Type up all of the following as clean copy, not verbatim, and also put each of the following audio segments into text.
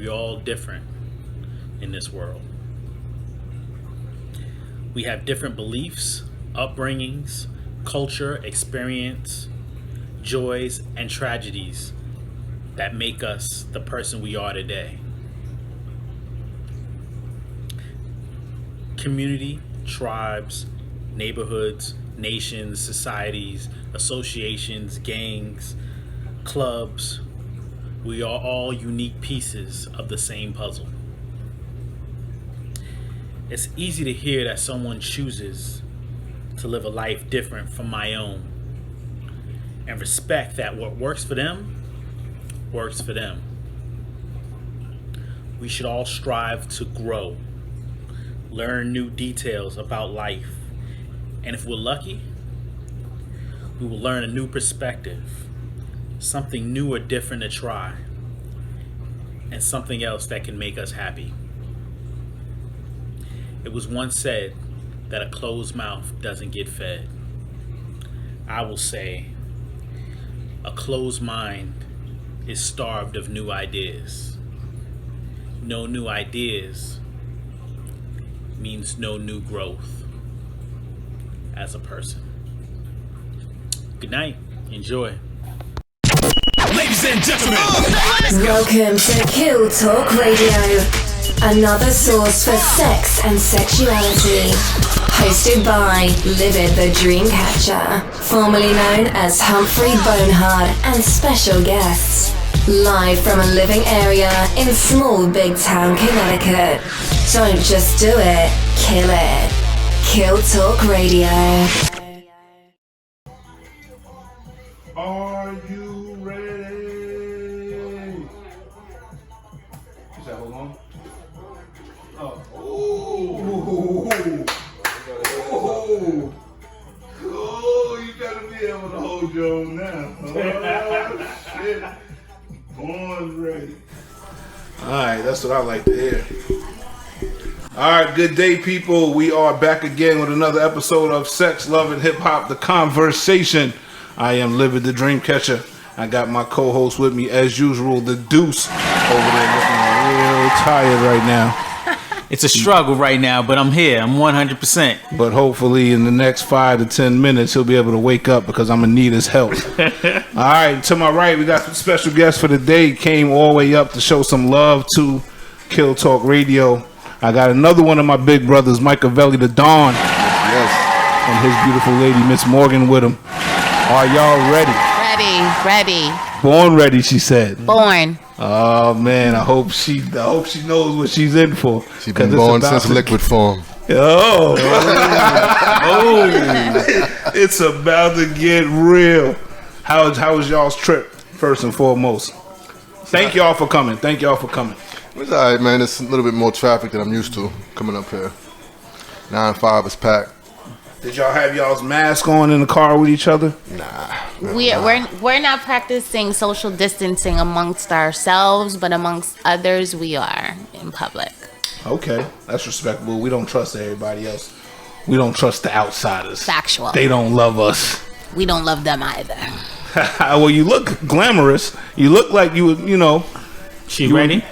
We're all different in this world. We have different beliefs, upbringings, culture, experience, joys, and tragedies that make us the person we are today. Community, tribes, neighborhoods, nations, societies, associations, gangs, clubs. We are all unique pieces of the same puzzle. It's easy to hear that someone chooses to live a life different from my own, and respect that what works for them works for them. We should all strive to grow, learn new details about life, and if we're lucky, we will learn a new perspective, something new or different to try, and something else that can make us happy. It was once said that a closed mouth doesn't get fed. I will say, a closed mind is starved of new ideas. No new ideas means no new growth as a person. Good night. Enjoy. Ladies and gentlemen, welcome to Kill Talk Radio, another source for sex and sexuality. Hosted by Livid the Dreamcatcher, formerly known as Humphrey Bonehard, and special guests. Live from a living area in small big town Connecticut. Don't just do it, kill it. Kill Talk Radio. Are you ready? Is that hold on? Oh. Oh, you gotta be able to hold your own now. Oh, shit. Born ready. Alright, that's what I like to hear. Alright, good day, people. We are back again with another episode of Sex, Love, and Hip Hop, The Conversation. I am Livid the Dreamcatcher. I got my co-host with me, as usual, the Deuce, over there looking real tired right now. It's a struggle right now, but I'm here. I'm 100%. But hopefully in the next 5 to 10 minutes, he'll be able to wake up because I'm going to need his help. All right, to my right, we got some special guests for the day. Came all the way up to show some love to Kill Talk Radio. I got another one of my big brothers, Mikavelli Da Don. Yes. And his beautiful lady, Miss Morgan, with him. Are y'all ready? Ready. Born ready, she said. Born. Oh man, I hope she knows what she's in for. She's been born since liquid form. Oh. It's about to get real. How was y'all's trip, first and foremost? Thank y'all for coming. It was alright, man. It's a little bit more traffic than I'm used to coming up here. 9-5 is packed. Did y'all have y'all's mask on in the car with each other? Nah. We're not practicing social distancing amongst ourselves, but amongst others we are in public. Okay, that's respectable. We don't trust everybody else. We don't trust the outsiders. Factual. They don't love us. We don't love them either. Well, you look glamorous. You look like you know. She ready?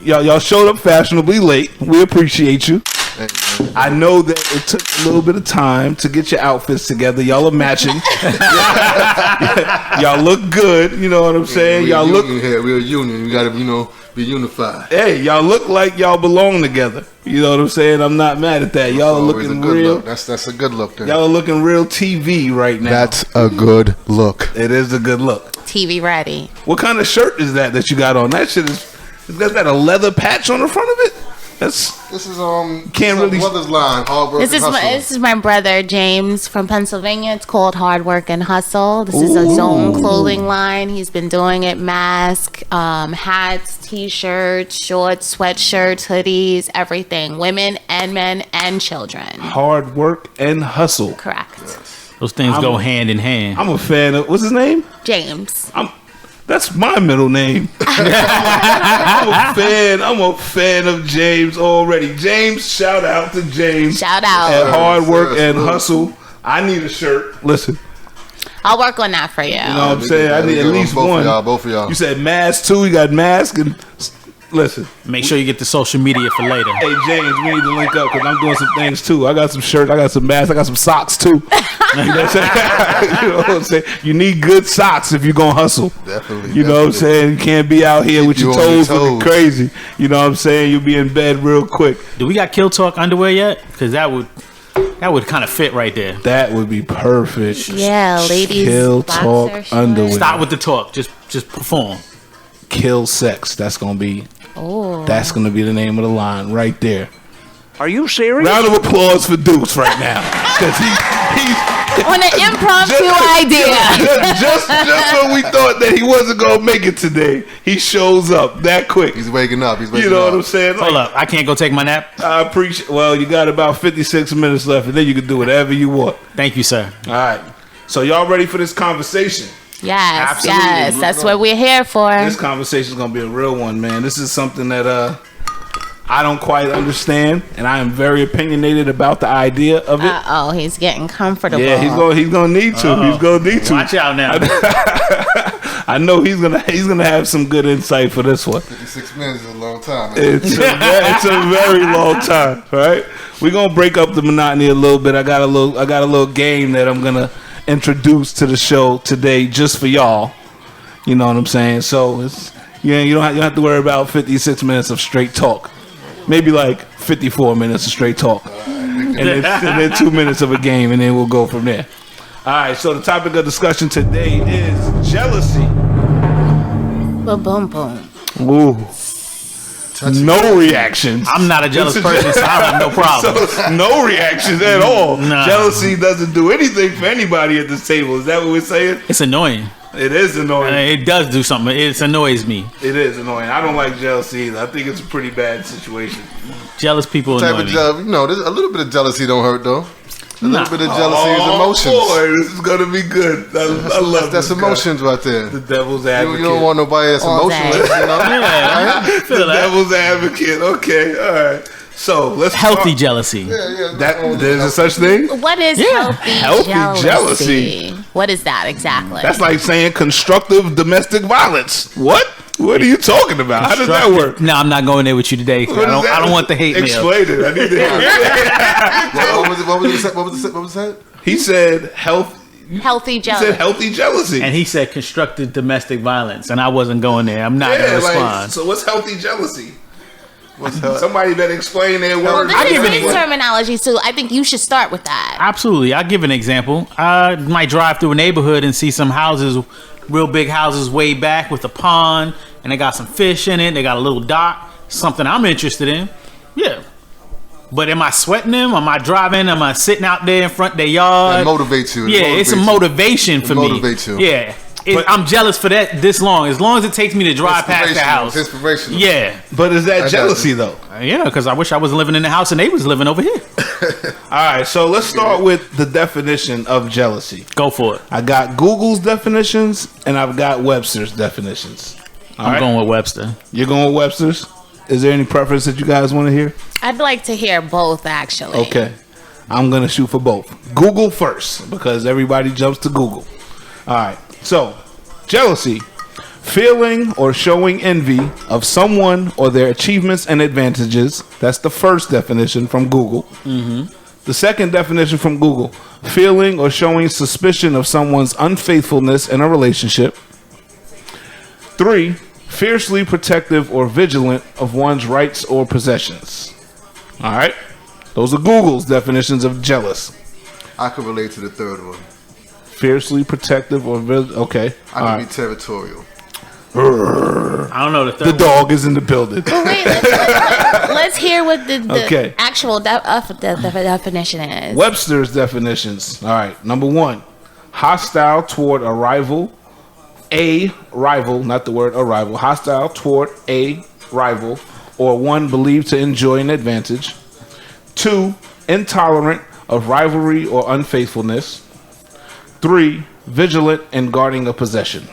Y'all showed up fashionably late. We appreciate you. I know that it took a little bit of time to get your outfits together. Y'all are matching. Y'all look good. You know what I'm saying? We're a union. We gotta, be unified. Hey, y'all look like y'all belong together. You know what I'm saying? I'm not mad at that. Y'all are looking real. Look. That's a good look. Then. Y'all are looking real TV right now. That's a good look. It is a good look. TV ready. What kind of shirt is that you got on? That shit is. Got that a leather patch on the front of it? This is can't really brother's line. Hard work This is my brother James from Pennsylvania. It's called Hard Work and Hustle. This is a Zone clothing line. He's been doing it. Mask, hats, t-shirts, shorts, sweatshirts, hoodies, everything. Women and men and children. Hard Work and Hustle. Correct. Yes. Those things go hand in hand. I'm a fan of, what's his name? James. That's my middle name. I'm a fan of James already. James, shout out to James. Shout out. At Hard Work and Hustle. I need a shirt. Listen. I'll work on that for you. You know what I'm saying? I need at least one. Both of y'all. You said mask too. You got mask and Listen. Make sure you get the social media for later. Hey James, we need to link up because I'm doing some things too. I got some shirts, I got some masks, I got some socks too. You know what I'm saying? You know what I'm saying? You need good socks if you're gonna hustle. Definitely. You know what I'm saying? You can't be out here with your toes looking crazy. You know what I'm saying? You'll be in bed real quick. Do we got Kill Talk underwear yet? Because that would kind of fit right there. That would be perfect. Yeah, ladies. Kill boxer Talk shorts. underwear. Stop with the talk. Just perform. Kill Sex. That's gonna be. Oh. That's gonna be the name of the line right there. Are you serious? Round of applause for Deuce right now, because he's On an impromptu idea. just when we thought that he wasn't gonna make it today, he shows up that quick. He's waking up. You know what I'm saying? Hold up. I can't go take my nap. I appreciate. Well, you got about 56 minutes left, and then you can do whatever you want. Thank you, sir. All right. So y'all ready for this conversation? Yes, Absolutely. yes. That's what we're here for. This conversation is gonna be a real one, man. This is something that I don't quite understand, and I am very opinionated about the idea of it. Oh, he's getting comfortable. Yeah, he's gonna need to. He's gonna need to. Watch out now. I know he's gonna have some good insight for this one. 56 minutes is a long time. It's a very long time, right? We're gonna break up the monotony a little bit. I got a little game that I'm gonna introduce to the show today just for y'all. You know what I'm saying? So it's you don't have to worry about 56 minutes of straight talk. Maybe like 54 minutes of straight talk, and then 2 minutes of a game, and then we'll go from there. All right. So the topic of discussion today is jealousy. Boom, boom, boom. Ooh. No reactions. I'm not a jealous person, so I have no problem. So, no reactions at all. Nah. Jealousy doesn't do anything for anybody at this table. Is that what we're saying? It's annoying. It is annoying. It does do something. It annoys me. It is annoying. I don't like jealousy either. I think it's a pretty bad situation. Jealous people Type annoy of me. there's a little bit of jealousy don't hurt though. A little bit of jealousy is emotions. Boy, this is gonna be good. I love That's this emotions right there. guy. The devil's You advocate. don't want nobody that's All day. emotionless, you know? Yeah, I feel The that. devil's advocate. Okay, all right. So let's Healthy start. jealousy. Yeah. That there's a such thing. What is healthy, Healthy jealousy. What is that exactly? That's like saying constructive domestic violence. What? What are you talking about? How does that work? No, I'm not going there with you today. What is that? I don't want the hate mail. Explain it. I need to hear it. What was that? He said health. healthy He jealousy. said healthy jealousy. And he said constructive domestic violence, and I wasn't going there. I'm not gonna respond. so what's healthy jealousy? Somebody better explain their Well, word. this give is it his a- terminology, so I think you should start with that. Absolutely. I'll give an example. I might drive through a neighborhood and see some houses, real big houses way back with a pond, and they got some fish in it. They got a little dock, something I'm interested in. Yeah. But am I sweating them? Am I driving? Am I sitting out there in front of their yard? That motivates you. Yeah, it's a motivation for me. motivates you. Yeah. I'm jealous for that this long. As long as it takes me to drive past the house. It's inspirational. Yeah. But is that got jealousy you. though? Yeah, because I wish I was living in the house and they was living over here. All right, so let's start with the definition of jealousy. Go for it. I got Google's definitions and I've got Webster's definitions. All I'm right? going with Webster. You're going with Webster's? Is there any preference that you guys want to hear? I'd like to hear both, actually. Okay. I'm going to shoot for both. Google first because everybody jumps to Google. All right. So, jealousy, feeling or showing envy of someone or their achievements and advantages. That's the first definition from Google. Mm-hmm. The second definition from Google, feeling or showing suspicion of someone's unfaithfulness in a relationship. 3, fiercely protective or vigilant of one's rights or possessions. All right. Those are Google's definitions of jealous. I could relate to the third one. Fiercely protective or okay. I All could right. be territorial. I don't know. The dog is in the building. Wait, let's hear what the Okay. actual definition is. Webster's definitions. All right. Number 1, hostile toward a rival, not the word arrival. Hostile toward a rival or one believed to enjoy an advantage. 2, intolerant of rivalry or unfaithfulness. 3, vigilant in guarding a possession.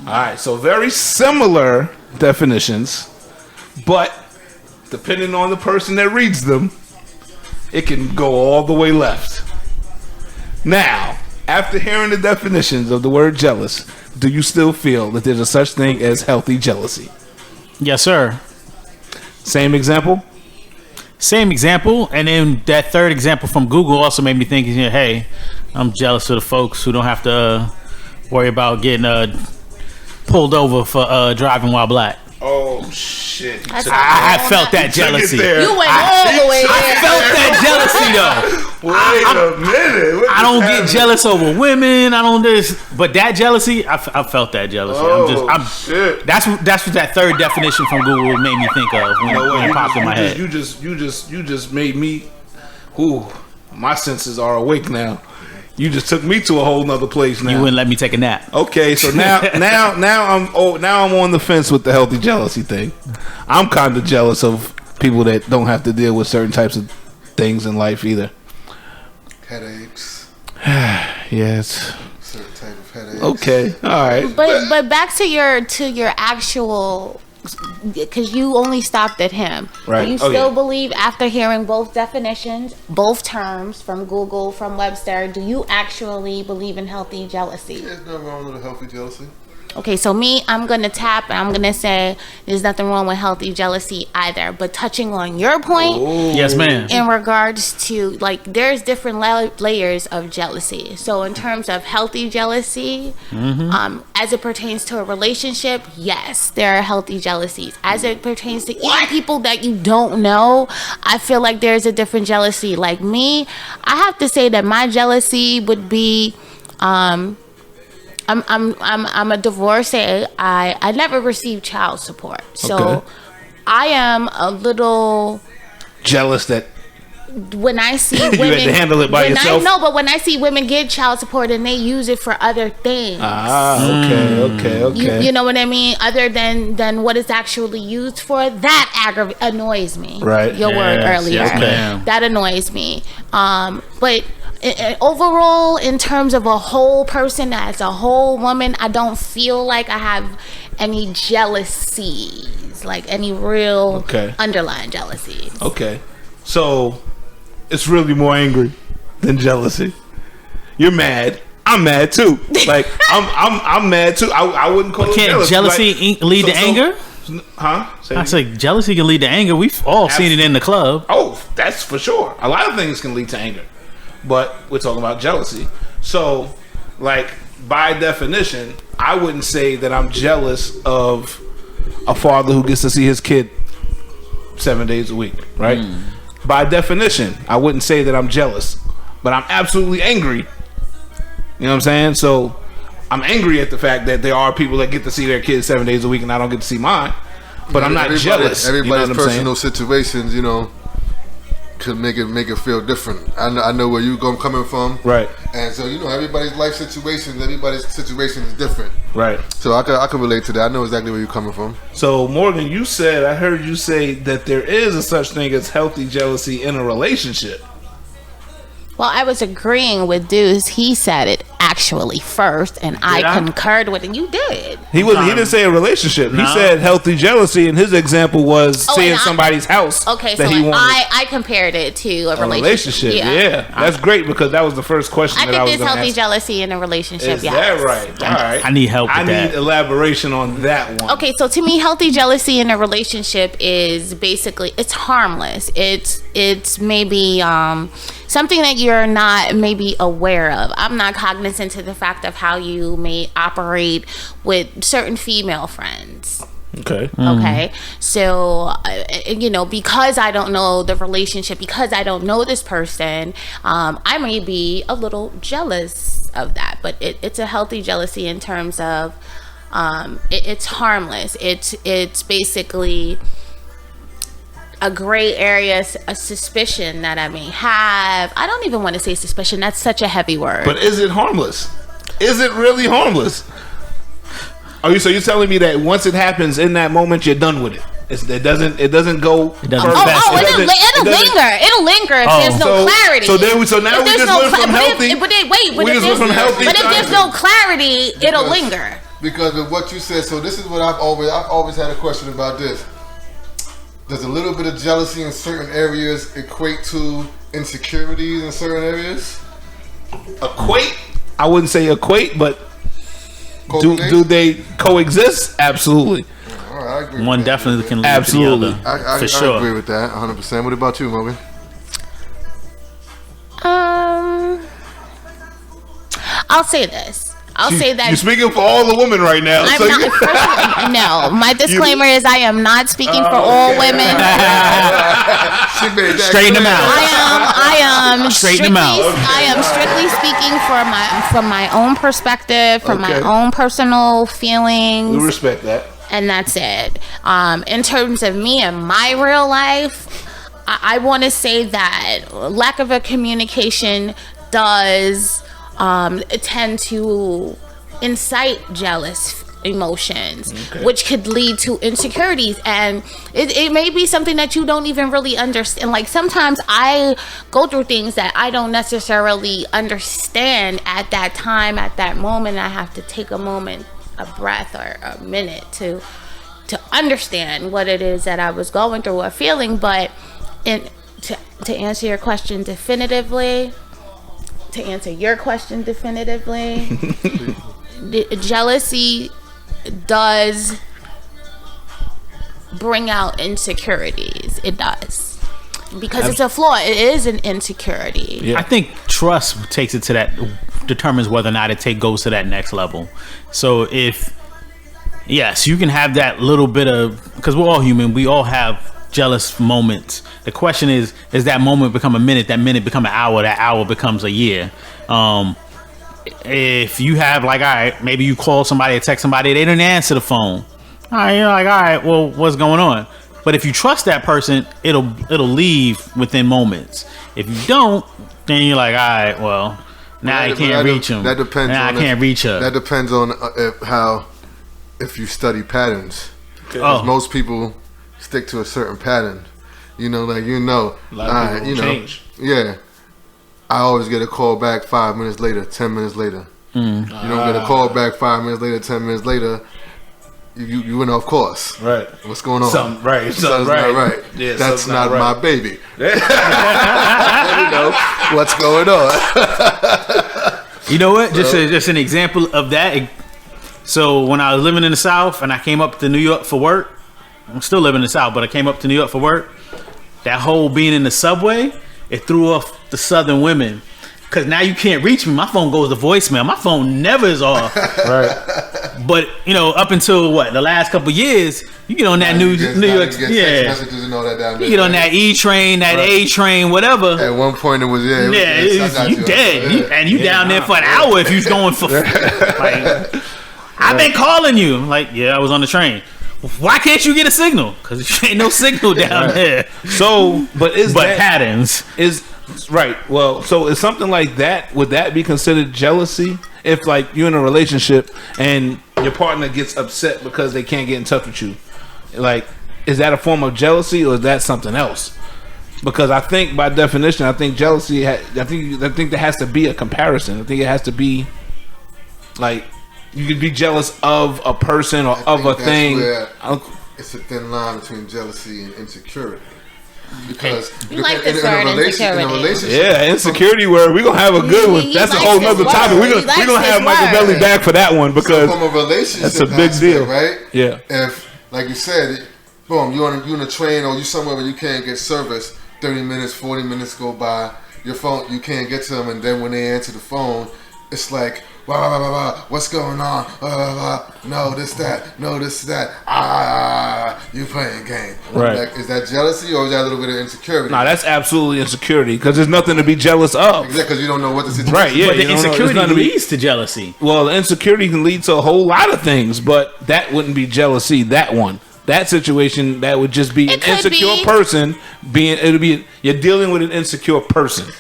All right, so very similar definitions, but depending on the person that reads them, it can go all the way left. Now, after hearing the definitions of the word jealous, do you still feel that there's a such thing as healthy jealousy? Yes, sir. Same example. Same example, and then that third example from Google also made me think, hey, I'm jealous of the folks who don't have to worry about getting pulled over for driving while black. Oh shit! I felt that jealousy. You went all the way there. I felt that jealousy though. Wait a minute. What I don't just get happened? jealous over women. I don't this, but that jealousy, I felt that jealousy. Shit. That's what that third definition from Google made me think of when, when it popped in my head. You just made me. Ooh, my senses are awake now. You just took me to a whole nother place now. You wouldn't let me take a nap. Okay, so now I'm on the fence with the healthy jealousy thing. I'm kind of jealous of people that don't have to deal with certain types of things in life either. Headaches. Yes. Certain type of headaches. Okay. All right. But back to your actual, because you only stopped at him. Right. Do you still believe, after hearing both definitions, both terms from Google, from Webster, do you actually believe in healthy jealousy? There's nothing wrong with a healthy jealousy. Okay, so me, I'm going to tap and I'm going to say there's nothing wrong with healthy jealousy either. But touching on your point, Yes, ma'am. in regards to, like, there's different layers of jealousy. So in terms of healthy jealousy, as it pertains to a relationship, yes, there are healthy jealousies. As it pertains to even people that you don't know, I feel like there's a different jealousy. Like me, I have to say that my jealousy would be, I'm a divorcee. I never received child support, so Okay. I am a little Jealous that when I see women. you had to handle it by yourself. But when I see women get child support and they use it for other things. Okay. You know what I mean? Other than what it's actually used for, that annoys me. Right. Your word Yes, earlier. yes, ma'am. That annoys me. But overall, in terms of a whole person, as a whole woman, I don't feel like I have any jealousies, like any real underlying jealousies. Okay. So it's really more angry than jealousy. You're mad. I'm mad too. Like I'm mad too. I wouldn't call it Can't jealousy Like, lead to anger? Huh? Say I again? say jealousy can lead to anger. We've all seen it in the club. Oh, that's for sure. A lot of things can lead to anger, but we're talking about jealousy. So, like, by definition, I wouldn't say that I'm jealous of a father who gets to see his kid 7 days a week, right? By definition, I wouldn't say that I'm jealous, but I'm absolutely angry. You know what I'm saying? So I'm angry at the fact that there are people that get to see their kids 7 days a week and I don't get to see mine. But I'm not jealous. Everybody's you know what I'm personal situations, you know, could make it feel different. I know where you're coming from, Right. And so, you know, everybody's life situations, everybody's situation is different. Right. So I could relate to that. I know exactly where you're coming from. So Morgan, I heard you say that there is a such thing as healthy jealousy in a relationship. Well, I was agreeing with Deuce. He said it actually first, and I concurred with it. You did. He didn't say a relationship. He No. said healthy jealousy, and his example was seeing and somebody's house. Okay, that so he wanted. I compared it to a A relationship. Yeah. That's great because that was the first question I that I think was there's going to healthy ask. jealousy in a relationship. Is yes. that right? All right. I need help with I that. need elaboration on that one. Okay, so to me, healthy jealousy in a relationship is basically, it's harmless. It's maybe something that you're not maybe aware of. I'm not cognizant to the fact of how you may operate with certain female friends. Okay. Okay, so you know, because I don't know the relationship, because I don't know this person, I may be a little jealous of that. But it's a healthy jealousy in terms of it's harmless. It's basically a gray area, a suspicion that I may have. I don't even want to say suspicion. That's such a heavy word. But is it harmless? Is it really harmless? So you're telling me that once it happens in that moment, you're done with it? It doesn't go. It doesn't Oh, it'll linger. It'll linger if there's no clarity. So now we just went from healthy. But if there's no clarity, it'll linger. Because of what you said, so this is what I've always had a question about this. Does a little bit of jealousy in certain areas equate to insecurities in certain areas? Equate? I wouldn't say equate, but do they coexist? Absolutely. All right, I I agree. One with that. definitely can lead Absolutely. to the other. I for sure. agree with that 100%. What about you, Morgan? I'll say this. I'll say that You're speaking for all the women right now. I'm so not, no, my disclaimer is I am not speaking for all women. She made that Straighten them clear. out. I am Straighten them out. I am strictly speaking from my own perspective, from my Okay. own personal feelings. we respect that. And that's it. In terms of me and my real life, I want to say that lack of a communication does tend to incite jealous emotions, which could lead to insecurities, and it may be something that you don't even really understand. Like sometimes I go through things that I don't necessarily understand at that time, at that moment. I have to take a moment, a breath, or a minute to understand what it is that I was going through or feeling. But to answer your question definitively, jealousy does bring out insecurities. It does. Because it's a flaw. It is an insecurity. Yeah. I think trust takes it to that, determines whether or not it goes to that next level. So yes, you can have that little bit of, because we're all human, we all have jealous moments. The question is that moment become a minute, that minute become an hour, that hour becomes a year. If you have, like, all right, maybe you call somebody or text somebody, they didn't answer the phone. All right, you're like, all right, well, what's going on? But if you trust that person, it'll leave within moments. If you don't, then you're like, all right, well, now I can't reach him. That depends. Now on I can't reach her. That depends on if you study patterns. Because most people stick to a certain pattern. A lot of people change. Yeah. I always get a call back 5 minutes later, 10 minutes later. You don't get a call back 5 minutes later, 10 minutes later. You went off course. Right. What's going on? Something right. Something's not right. Yeah, that's something not right. my baby. What's going on? You know what? Just an example of that. So when I was living in the South and I came up to New York for work, I'm still living in the South, but I came up to New York for work. That whole being in the subway, it threw off the Southern women. Because now you can't reach me. My phone goes to voicemail. My phone never is off. Right. But, up until the last couple of years, you get on that New York. Text messages and all that down there. You get on that E train, that A train, whatever. At one point it was, you dead. And you down there for an hour if you're going for. I've been calling you. I'm like, yeah, I was on the train. Why can't you get a signal? Because ain't no signal down there. So, but patterns is right. Well, so is something like that? Would that be considered jealousy? If like you're in a relationship and your partner gets upset because they can't get in touch with you, like, is that a form of jealousy or is that something else? Because I think by definition, I think jealousy. I think there has to be a comparison. I think it has to be like. You could be jealous of a person or of a thing. It's a thin line between jealousy and insecurity. Because You like this word, insecurity. Yeah, insecurity word. We're going to have a good one. That's a whole nother topic. We're going to have Mikavelli back for that one because from a relationship that's a big deal. Right? Yeah. If, like you said, boom, you on a train or you somewhere where you can't get service, 30 minutes, 40 minutes go by, your phone, you can't get to them, and then when they answer the phone, it's like, what's going on? No, this, that. You playing game. Right. Like, is that jealousy or is that a little bit of insecurity? No, that's absolutely insecurity because there's nothing to be jealous of. Exactly, because you don't know what the situation Right, is. yeah. But the insecurity leads to jealousy. Well, insecurity can lead to a whole lot of things, but that wouldn't be jealousy, that one. That situation, that would just be an insecure person you're dealing with an insecure person.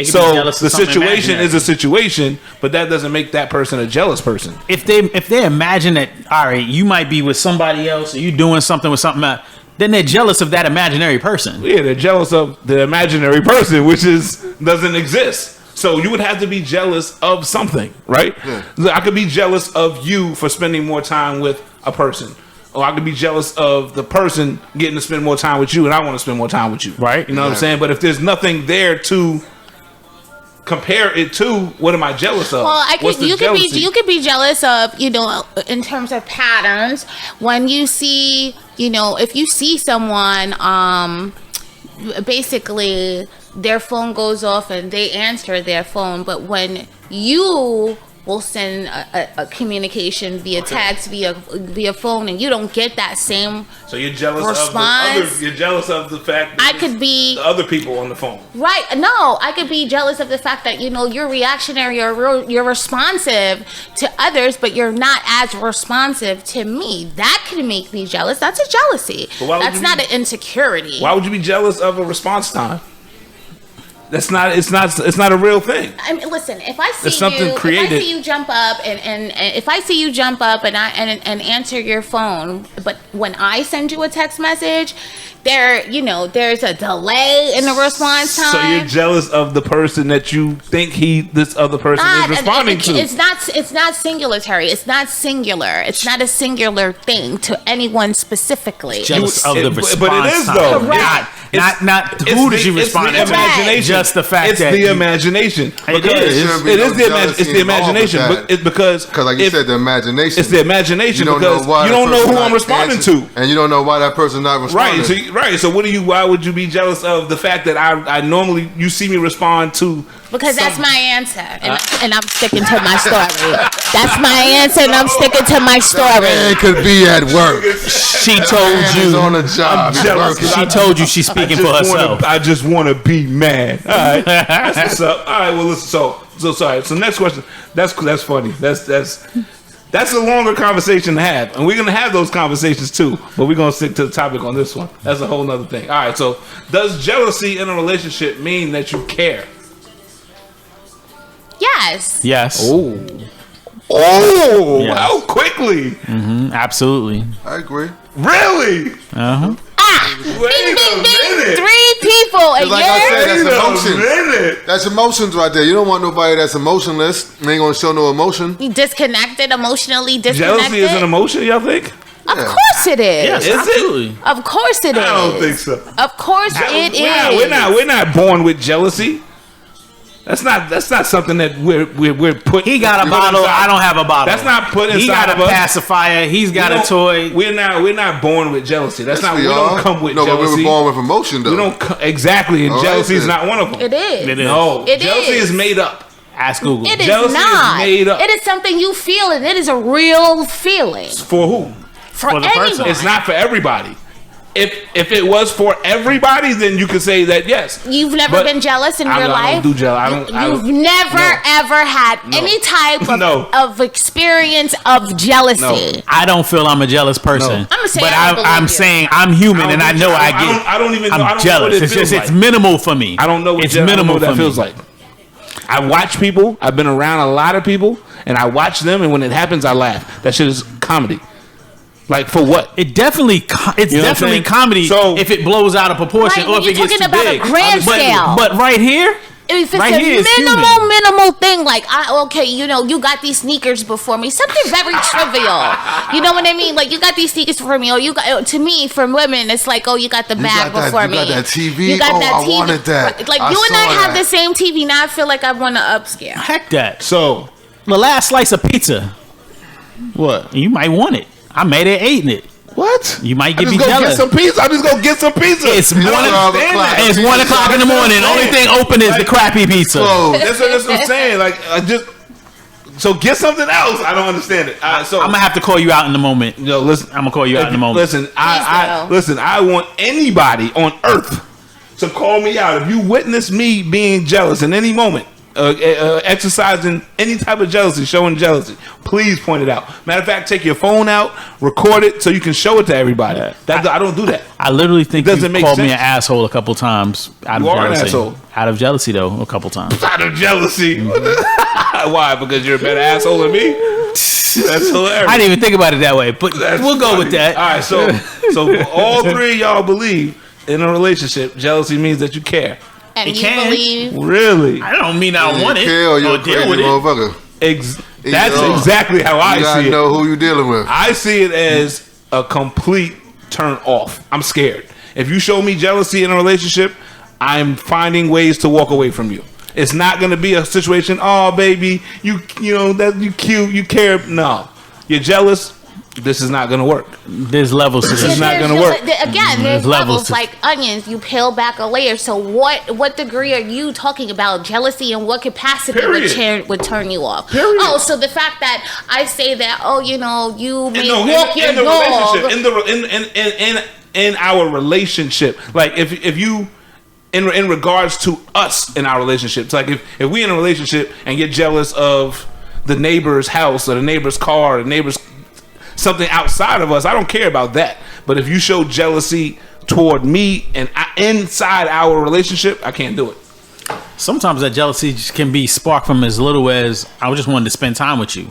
So the situation is a situation, but that doesn't make that person a jealous person. If they imagine that, all right, you might be with somebody else, or you doing something with something else, then they're jealous of that imaginary person. Yeah, they're jealous of the imaginary person, which doesn't exist. So you would have to be jealous of something, right? Yeah. I could be jealous of you for spending more time with a person. Or I could be jealous of the person getting to spend more time with you, and I want to spend more time with you. Right. You know what I'm saying? But if there's nothing there to compare it to what am I jealous of? Well, What's the you jealousy? could be jealous of, in terms of patterns. When you see, if you see someone, basically their phone goes off and they answer their phone, but when you will send a communication via text, via phone, and you don't get that same So you're jealous response. you're jealous of the fact that I could be the other people on the phone. right. No, I could be jealous of the fact that you're reactionary or you're responsive to others, but you're not as responsive to me. That could make me jealous. That's a jealousy. But why would That's you not be- an insecurity. Why would you be jealous of a response time? That's not. It's not a real thing. I mean, listen. If I see It's something you, created. if I see you jump up and if I see you jump up and answer your phone, but when I send you a text message, there's a delay in the response time. So you're jealous of the person that you think this other person is responding to. It's not singularity. It's not singular. It's not a singular thing to anyone specifically. Jealous of the response but it is time. though. Correct. Not who did you respond to? It's the imagination. Just the fact it's that the you- imagination. It Because is. It is the imagination. But it's because like you said, the imagination. It's the imagination You don't because know why you that don't know person who I'm not responding answering, to. and you don't know why that person's not responding. Right. So why would you be jealous of the fact that I normally you see me respond to? Because that's my answer, and I'm sticking to my story. That's my answer, and I'm sticking to my Man story. could be at work. She told Man you. is on a job. He's jealous. working. She told you she's speaking for herself. I just want to be mad. All right, that's what's up. All right, well, listen. So sorry. So next question. That's funny. That's a longer conversation to have, and we're gonna have those conversations too. But we're gonna stick to the topic on this one. That's a whole nother thing. All right. So does jealousy in a relationship mean that you care? Yes. Yes. Oh, Yes. how quickly? Absolutely. I agree. Really? Uh-huh. Bing, bing, bing. minute. 3 people, and Like I said, you're that's emotion. minute. That's emotions right there. You don't want nobody that's emotionless. They ain't gonna show no emotion. disconnected, emotionally disconnected. Jealousy is an emotion, y'all think? Of course it is. Yes, Is it? absolutely. Of course it is. I don't think so. Of course it is. We're not born with jealousy. That's not something that we're put. He got a bottle. I don't have a bottle. That's not put inside He got of a us. pacifier. He's got a toy. We're not born with jealousy. That's not. Yes, We we don't are. come with No, but jealousy. we were born with emotion though. We don't exactly, and All right, jealousy is then. not one of them. It is. It is. No, It jealousy is. is made up. Ask Google. It is Jealousy is not. made up. It is something you feel, and it is a real feeling For who? for the anyone. person. It's not for everybody. If it was for everybody, then you could say that yes. You've never But been jealous in I your don't life. do jealous. You've never ever had No. any type of, No. of experience of jealousy. No. I don't feel I'm a jealous person. No. I'ma say but I don't believe I'm you. saying I'm human and I know I get. I don't even know. I'm I don't know jealous. what it It's just feels it's like. minimal for me. I don't know what it's I don't know minimal what that for feels me. like. I watch people. I've been around a lot of people, and I watch them, and when it happens, I laugh. That shit is comedy. Like for what? It's You know what I'm definitely saying? comedy So- if it blows out of proportion Right, or when if it you're gets too talking about a big. grand scale. But right here, If it's Right a here is minimal thing, like you got these sneakers before me, something very trivial. You know what I mean? Like you got these sneakers for me, or you got to me for women, it's like you got the bag got that- before you me. got that TV? You got Oh, that I TV. wanted that. Like I you and I saw have that. the same TV. Now I feel like I want to upscale. heck that. So The last slice of pizza, what? you might want it. I made it eating it. What? You might I get just me go jealous. get some pizza. I'm just gonna get some pizza. It's I don't 1 understand o'clock. that. It's 1 o'clock in the morning. Only thing open is the crappy pizza. Close. That's what I'm saying. Like I just so get something else. I don't understand it. So I'm gonna have to call you out in the moment. yo, listen. I'm gonna call you out in the moment. Listen, I want anybody on earth to call me out if you witness me being jealous in any moment, exercising any type of jealousy, showing jealousy. Please point it out. Matter of fact, take your phone out, record it, so you can show it to everybody. I don't do that. I literally think Doesn't you make called me sense. an asshole a couple times out You of are an jealousy. asshole. Out of jealousy, though, a couple times. Out of jealousy. Why? Because you're a better asshole than me. That's hilarious. I didn't even think about it that way, but That's we'll go funny. with that. All right, so all three of y'all believe in a relationship, jealousy means that you care. And It you can. believe Really? I don't mean I don't want it Care or you're a deal crazy with it. motherfucker. That's Either or. exactly how I You gotta see it. know who you dealing with. I see it as a complete turn off. I'm scared. If you show me jealousy in a relationship, I'm finding ways to walk away from you. It's not gonna be a situation. Oh, baby, you know that you cute, you care. No, you're jealous. This is not gonna work. There's levels to This this. is not gonna work. Again, There's there's levels levels to- like onions. You peel back a layer. So what degree are you talking about? Jealousy and what capacity would turn you off? Period. Oh, so the fact that I say that, oh, you know, you may No, walk your in the dog. relationship, in our relationship, like if you. In regards to us in our relationship, it's like if we in a relationship and get jealous of the neighbor's house or the neighbor's car or the neighbor's something outside of us, I don't care about that. But if you show jealousy toward me and inside our relationship, I can't do it. Sometimes that jealousy can be sparked from as little as I just wanted to spend time with you,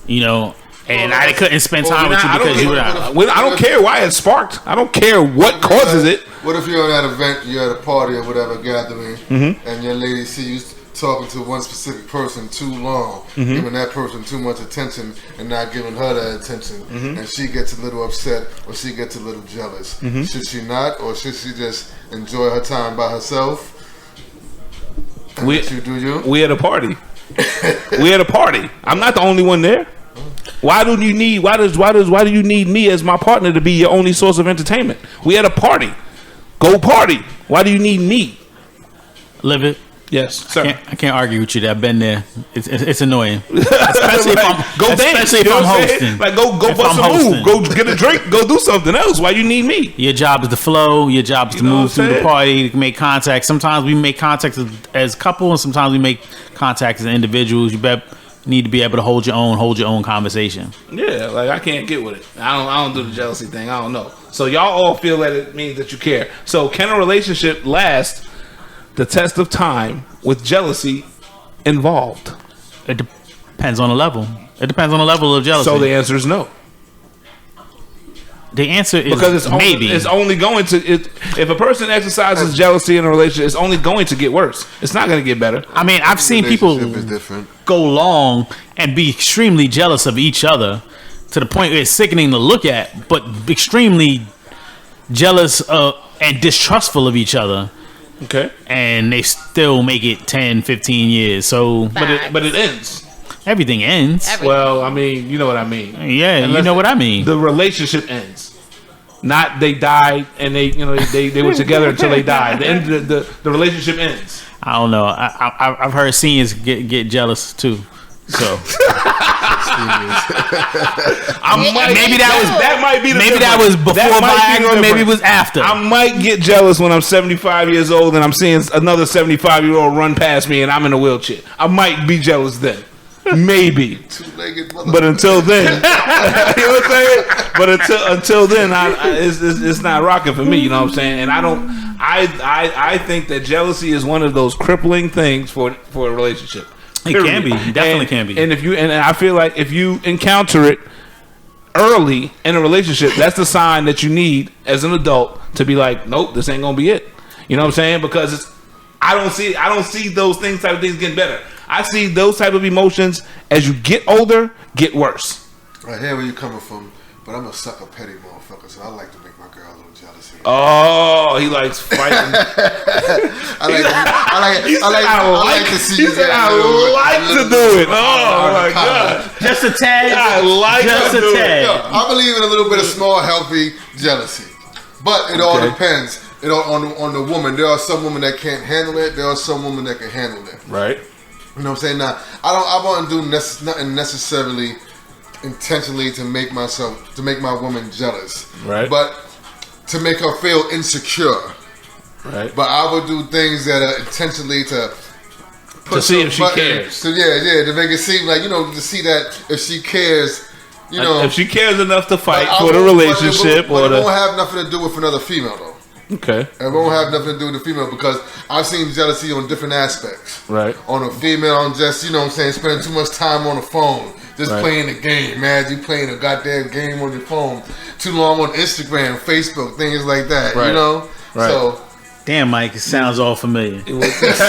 you know, and I couldn't spend time with you because you were not. I don't care why it sparked. I don't care what causes it. What if you're at an event, you're at a party or whatever gathering, and your lady see you talking to one specific person too long, giving that person too much attention and not giving her that attention, and she gets a little upset or she gets a little jealous. Should she not, or should she just enjoy her time by herself? And let you do you? We at a party. We at a party. I'm not the only one there. Why do you need me as my partner to be your only source of entertainment? We at a party. Go party. Why do you need me? Live it. Yes, sir. I can't argue with you. That I've been there. It's annoying, especially Go dance. if I'm hosting. Like go If bust I'm a move. hosting. Go get a drink. Go do something else. Why you need me? Your job is to flow. Your job is to know move what I'm through the saying? party, to make contact. Sometimes we make contact as couple, and sometimes we make contact as individuals. You need to be able to hold your own conversation. Yeah, like I can't get with it. I don't do the jealousy thing. I don't know. So y'all all feel that it means that you care. So can a relationship last the test of time with jealousy involved? It depends on the level. It depends on the level of jealousy. So the answer is no. The answer is Because it's maybe. only going to if a person exercises jealousy in a relationship, it's only going to get worse. It's not going to get better. I mean, I've seen people Relationship is different. go long and be extremely jealous of each other to the point where it's sickening to look at, but extremely jealous and distrustful of each other. Okay, And they still make it 10, 15 years. So but it ends. everything ends. Well, I mean, you know what I mean. Yeah, you know what I mean. The relationship ends. Not they died and they were together until they died. The relationship ends. I don't know. I've heard seniors get jealous too. So that might be the maybe difference. that was before That might be the Viagra, maybe it difference. was after. I might get jealous when I'm 75 years old and I'm seeing another 75-year-old run past me and I'm in a wheelchair. I might be jealous then. Maybe. Two-legged motherfucker. But until then, you know what I'm saying? But until then, it's not rocking for me. You know what I'm saying? And I think that jealousy is one of those crippling things for a relationship. It can be. Definitely can be. And I feel like if you encounter it early in a relationship, that's the sign that you need as an adult to be like, nope, this ain't gonna be it. You know what I'm saying? Because I don't see those type of things getting better. I see those type of emotions as you get older get worse. I hear where you're coming from, but I'm a sucker petty motherfucker, so I like to make my girl a little jealous. Oh, he likes fighting. I like to see He said, I like to do it. Oh my god. Just a tad. I like Just to a do tad. it. I believe in a little bit of small, healthy jealousy, but it all depends. It all on the woman. There are some women that can't handle it. There are some women that can handle it. Right. You know what I'm saying? Now, I won't do nothing necessarily intentionally to make my woman jealous. Right. But to make her feel insecure. Right. But I would do things that are intentionally to see if she cares. To make it seem like, to see that if she cares, if she cares enough to fight but for the relationship, but it won't have nothing to do with another female though. Okay. It won't have nothing to do with the female because I've seen jealousy on different aspects. Right. On a female, on just, spending too much time on the phone. Just playing the game, man. You playing a goddamn game on your phone. Too long on Instagram, Facebook, things like that, Right. Right. So... Damn, Mike, it sounds all familiar. It's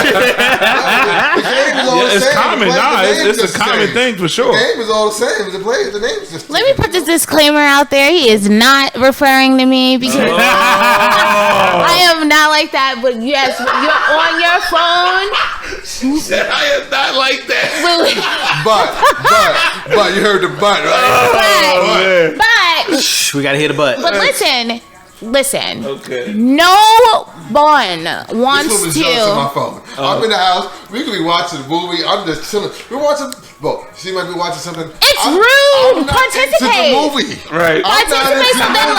common. It's a common thing for sure. The name is all the same. The name is just... Let me put this disclaimer out there. He is not referring to me because I am not like that. But yes, when you're on your phone. She said, I am not like that. But you heard the but, right? But We gotta hear the butt. But listen. Okay. No one wants This woman's to. jealous of my phone. I'm in the house. We could be watching a movie. I'm just chilling. We're watching. Well, she might be watching something. It's rude. I'm not Participate. into the movie. Right. Participate. So then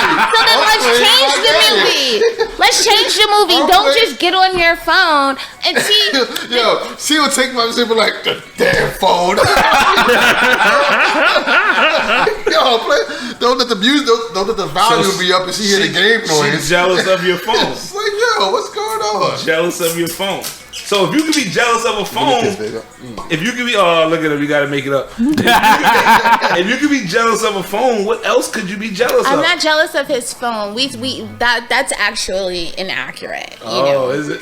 let's change the movie. Let's change the movie. Don't just get on your phone and see. Yo, she will take my shit and be like, the damn phone. Yo, don't let the music, don't let the volume be up and she hear the game noise. She's jealous of your phone. It's like, yo, what's going on? Jealous of your phone. So if you could be jealous of a phone, if you could be, oh look at it, we gotta make it up. If you could be jealous of a phone, what else could you be jealous of? I'm not jealous of his phone. That's actually inaccurate. You know? Is it?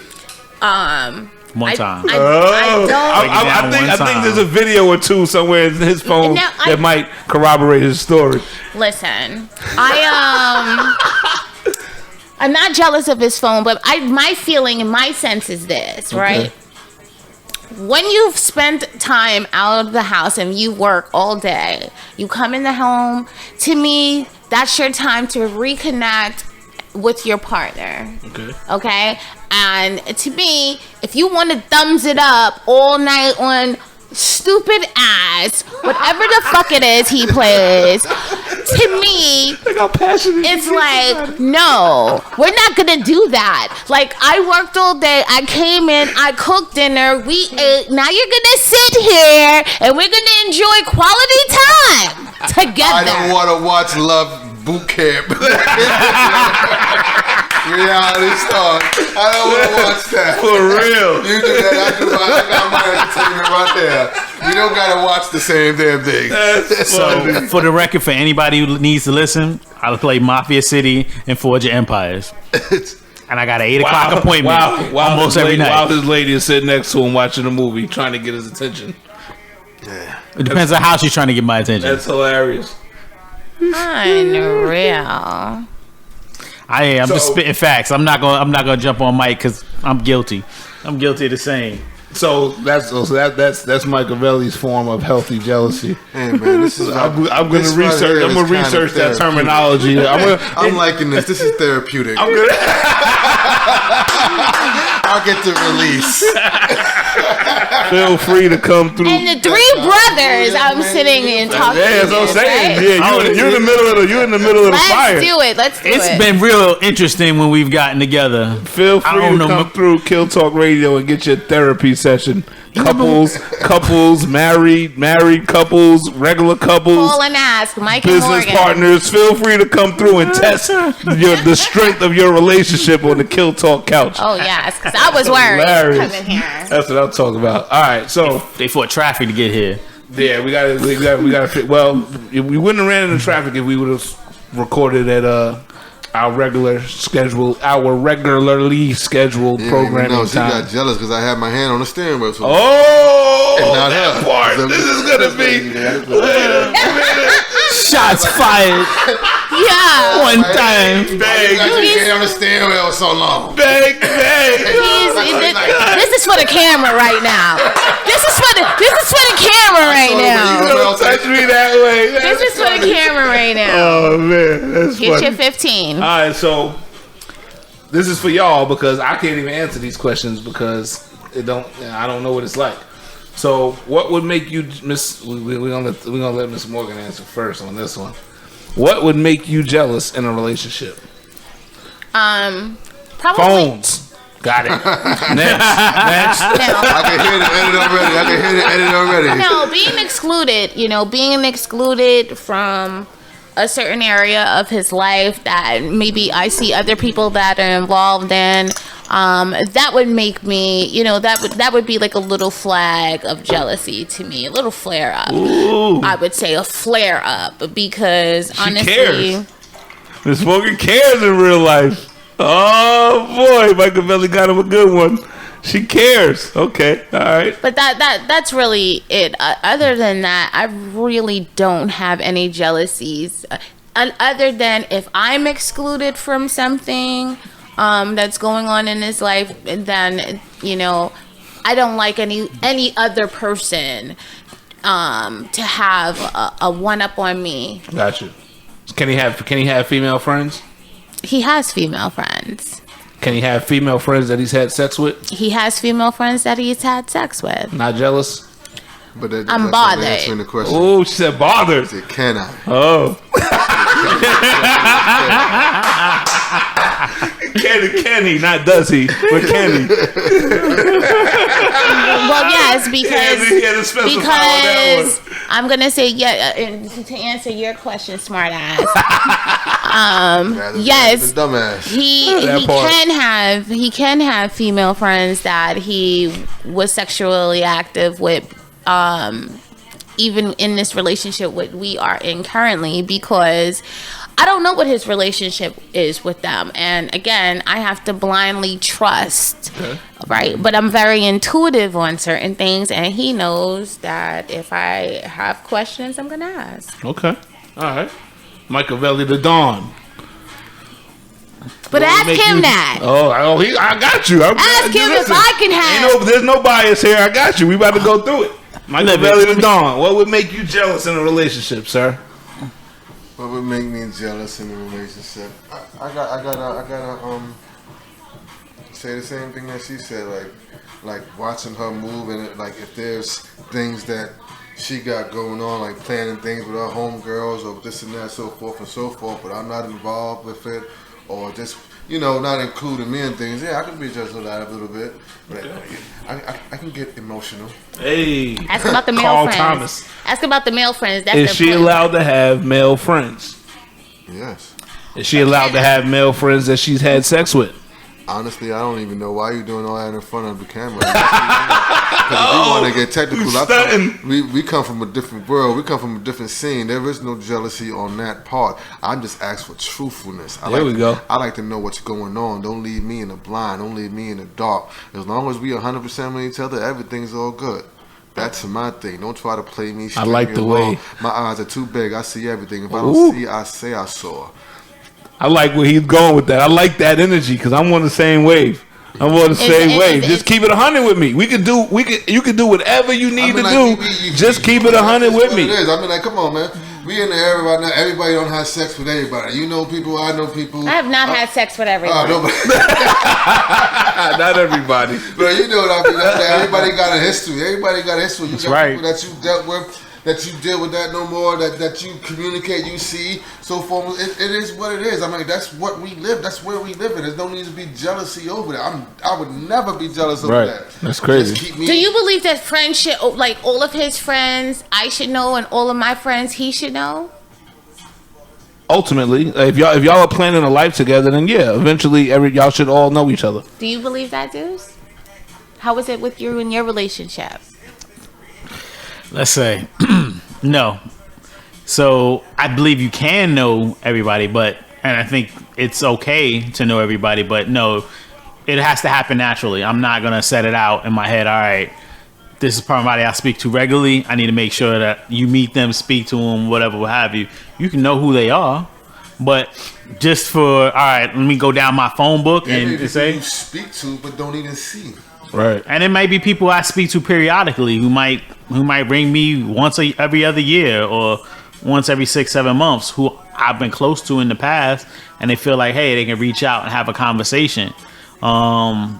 One time. I don't. I think there's a video or two somewhere in his phone that might corroborate his story. Listen, I'm not jealous of his phone, but my feeling and my sense is this, right? When you've spent time out of the house and you work all day, you come in the home, to me, that's your time to reconnect with your partner. Okay? And to me, if you want to thumbs it up all night on stupid ass, whatever the fuck it is he plays, to me, it's like, no, we're not gonna do that. Like, I worked all day, I came in, I cooked dinner, we ate, now you're gonna sit here and we're gonna enjoy quality time together. I don't want to watch Love Boot Camp. Reality stars. I don't want to watch that. For real. You do that. I got my entertainment right there. We don't got to watch the same damn thing. So, for the record, for anybody who needs to listen, I'll play Mafia City and Forge of Empires. And I got an 8 o'clock appointment almost every night. While his lady is sitting next to him watching a movie, trying to get his attention. Yeah. It depends on how she's trying to get my attention. That's hilarious. Unreal. I'm just spitting facts. I'm not gonna jump on Mike because I'm guilty. I'm guilty of the same. So that's Mikavelli's form of healthy jealousy. Hey man, this is I'm gonna research. I'm gonna research that terminology. I'm liking this. This is therapeutic. I'll get the release. Feel free to come through. And the 3 brothers, I'm sitting and talking. Yeah, that's what I'm saying. Right? Yeah, you're in the middle of the fire. Let's do it. It's been real interesting when we've gotten together. Feel free to come through Kill Talk Radio and get your therapy session. Couples, married couples, regular couples. Call and ask Mike and business Morgan. partners. Feel free to come through and test the strength of your relationship on the Kill Talk couch. Oh yes, because I was worried coming here. That's what I'm talking about. All right, so they fought traffic to get here. Yeah, we got to. Well, we wouldn't have ran into traffic if we would have recorded at our regularly scheduled programming No, she time. got jealous because I had my hand on the steering wheel. So not that part. So, this is gonna be. Shots fired. Yeah. One time. Bang. You hand on the steering wheel so long. Bang, bang. This is for the camera right now. This is for the camera right now. Don't touch me that way. This is for the camera right now. Oh man, that's Get funny. your 15. All right, so this is for y'all because I can't even answer these questions because I don't know what it's like. So, what would make you Miss? We're gonna let Miss Morgan answer first on this one. What would make you jealous in a relationship? Probably phones. Got it. Next. I can hear the edit already. No, being excluded from a certain area of his life that maybe I see other people that are involved in. That would make me, that would be like a little flag of jealousy to me, a little flare up. Ooh. I would say a flare up because honestly, cares. Miss Morgan cares in real life. Oh boy, Mikavelli got him a good one. She cares. Okay, all right. But that's really it. Other than that, I really don't have any jealousies. Other than if I'm excluded from something, that's going on in his life, then I don't like any other person to have a one up on me. Got you. Can he have female friends? He has female friends. Can he have female friends that he's had sex with? He has female friends that he's had sex with. Not jealous? But that's I'm not bothered. answering the question. Oh, she said bothered. I said, can I? Oh. Can he? Not does he, but can he? Well, yes, because because I'm gonna say to answer your question, smart ass. Yes, Dumbass. he can have female friends that he was sexually active with, even in this relationship we are in currently, because I don't know what his relationship is with them, and again, I have to blindly trust. Okay. Right? But I'm very intuitive on certain things, and he knows that if I have questions, I'm gonna ask. Okay. All right. Mikavelli Da Don. But ask him that. I got you. Ask him if I can have. There's no bias here. I got you. We about to go through it. Mikavelli Da Don. What would make you jealous in a relationship, sir? What would make me jealous in a relationship? I gotta say the same thing that she said, like watching her move, and like if there's things that she got going on, like planning things with her homegirls or this and that, so forth and so forth, but I'm not involved with it, or just not including me in things. Yeah, I can be jealous of that a little bit, but I can get emotional. Hey, ask about the male Carl friends. Thomas. Ask about the male friends. That's Is she allowed to have male friends? Yes. Is she allowed to have male friends that she's had sex with? Honestly, I don't even know why you're doing all that in front of the camera. Because if you want to get technical, we come from a different world. We come from a different scene. There is no jealousy on that part. I'm just asking for truthfulness. I like to know what's going on. Don't leave me in the blind. Don't leave me in the dark. As long as we 100% with each other, everything's all good. That's my thing. Don't try to play me. I like the way my eyes are too big. I see everything. If I don't see, I say I saw. I like where he's going with that. I like that energy because I'm on the same wave. I'm on the same wave. Just keep it 100 with me. You can do whatever you need to do. Just keep it 100 with me. It is. I mean, like, come on, man. We in the era right now. Everybody don't have sex with everybody. You know people. I know people. I have not had sex with everybody. Not everybody. But you know what I mean. Everybody got a history. Everybody got a history. You got people that you dealt with, that you deal with that no more, that you communicate, you see, so forth. It is what it is. I mean, that's what we live. That's where we live in. There's no need to be jealousy over that. I would never be jealous over that. That's crazy. Do you believe that friendship, like all of his friends, I should know, and all of my friends, he should know? Ultimately, if y'all are planning a life together, then yeah, eventually y'all should all know each other. Do you believe that, Deuce? How was it with you in your relationship? Let's say no. So I believe you can know everybody, and I think it's okay to know everybody, but no, it has to happen naturally. I'm not gonna set it out in my head. All right, this is somebody I speak to regularly. I need to make sure that you meet them, speak to them, whatever, what have you. You can know who they are, but just for all right, let me go down my phone book and say you speak to, but don't even see. Right. And it might be people I speak to periodically who might ring me once every other year or once every 6-7 months who I've been close to in the past, and they feel like, hey, they can reach out and have a conversation. Yeah,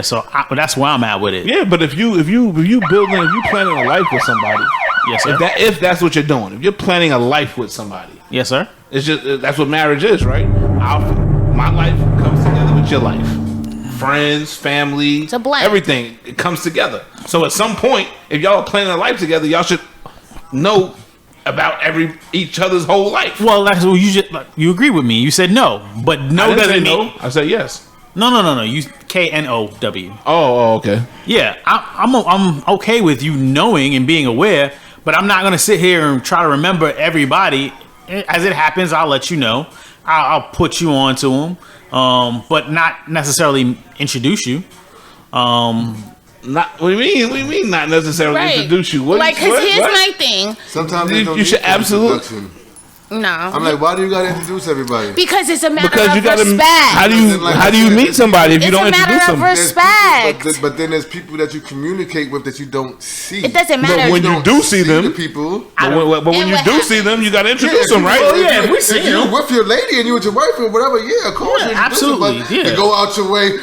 so that's where I'm at with it. Yeah, but if you planning a life with somebody, yes, sir. If that's what you're doing, if you're planning a life with somebody, yes, sir. It's just that's what marriage is, right? My life comes together with your life. Friends, family, it's a blend. Everything, it comes together. So at some point, if y'all are planning a life together, y'all should know about each other's whole life. Well, that's what you agree with me. You said no, but no doesn't mean I said yes. No. You KNOW. Oh, okay. Yeah, I'm okay with you knowing and being aware, but I'm not gonna sit here and try to remember everybody. As it happens, I'll let you know. I'll put you on to them. But not necessarily introduce you. What do you mean not necessarily introduce you? Because here's my thing. Sometimes you should absolutely. No. I'm like, why do you gotta introduce everybody? Because it's a matter Because of you gotta. respect. How do you meet somebody if you It's don't a matter introduce of them? respect. But then there's people that you communicate with that you don't see. It doesn't matter. But when you don't do see them, the people. but when And you what do see them, you gotta introduce them, right? Oh, yeah, if we see if you them. with your lady and you with your wife or whatever, yeah, of course. Yeah, you introduce them, absolutely, but yeah. to go out your way,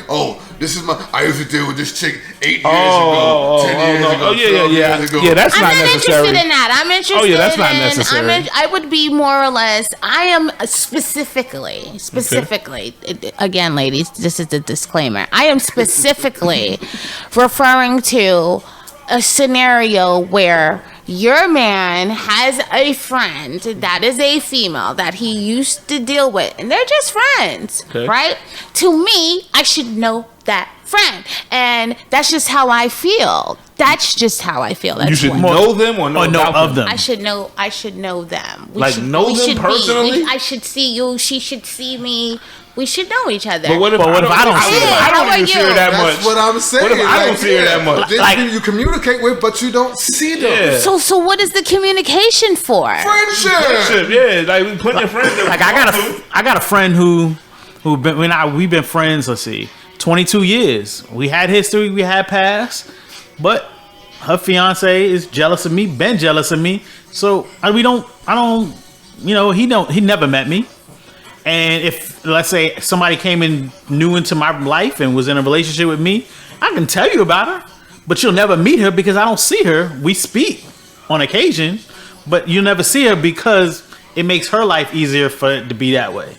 this is I used to deal with this chick 8 years ago, 10 years ago, 12 years ago. Yeah, that's I'm not not necessary. interested in that. I'm interested. Oh, yeah, that's not necessary. I would be more or less. I am specifically. Again, ladies, this is the disclaimer. I am specifically referring to a scenario where your man has a friend that is a female that he used to deal with, and they're just friends, Okay. right? To me, I should know that friend, and that's just how I feel. That's just how I feel. That's You should what- know them or know Or know about of them. I should know them. Like, know them personally? I should see you. She should see me. We should know each other. But what if But what if I don't I see her? I How don't are even see her you? that That's much. what I'm saying. What if I don't see her that much? There's Like- people you communicate with, but you don't see them. Yeah. So what is the communication for? Friendship. Yeah, like we plenty of friends. that Like we I talk to. got a friend who we've been friends. Let's see, 22 years. We had history. We had past, but her fiance is jealous of me. Been jealous of me. So I don't. He never met me. And if, let's say, somebody came in new into my life and was in a relationship with me, I can tell you about her, but you'll never meet her because I don't see her. We speak on occasion, but you'll never see her because it makes her life easier for it to be that way.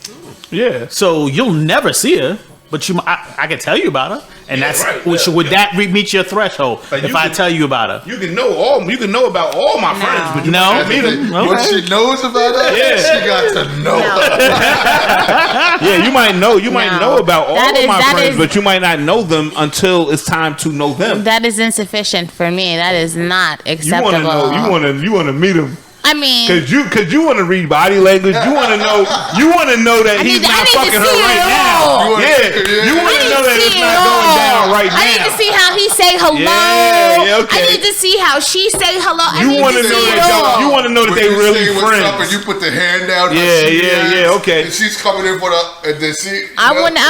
Yeah. So you'll never see her, but I can tell you about her, and Yeah, that's right, would yeah, that meet your threshold Like, if you I can- tell you about her? You can know about all my friends, but you No. can't meet them. What Okay. she knows about us, Yeah. she got to know. Yeah, you might know about all That of is- my that friends, is- but you might not know them until it's time to know them. That is insufficient for me. That is not You acceptable. want to know. You want to meet them. I mean, Cause you want to read body language. You want to know. You want to know that he's I not need to fucking her see right it now. all. Yeah, you want I to need know to that it's see not it going all. down right now. I need to see how he say hello. Yeah, okay. I need to see how she say hello. I You need want to to know see it that all. you want to know that When they you really say what's up and friends. you put the hand out. Yeah, okay. And she's coming in for and then she. I want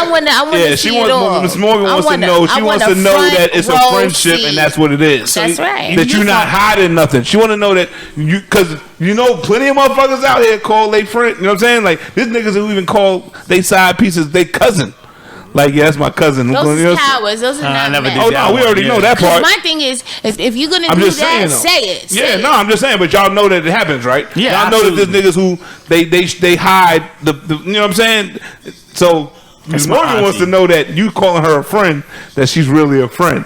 Yeah, to she see it all. wants. Miss Morgan wants to know. She wants to know that it's a friendship and that's what it is. That's right. That you're not hiding nothing. She want to know that because plenty of motherfuckers out here call they friend. You know what I'm saying? Like these niggas who even call they side pieces they cousin. Like, yeah, that's my cousin. Those You know is cowards. Those are I not never men. did Oh that no, we one, already yeah. know that part. My thing is if you're gonna I'm do just that, saying, though. say it. Say Yeah, it. no, I'm just saying, but y'all know that it happens, right? Yeah, y'all know that absolutely. there's niggas who they hide the you know what I'm saying? So That's Miss my Morgan wants to auntie. know that you calling her a friend, that she's really a friend.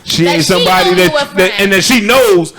She That ain't she somebody know you a friend. and that she knows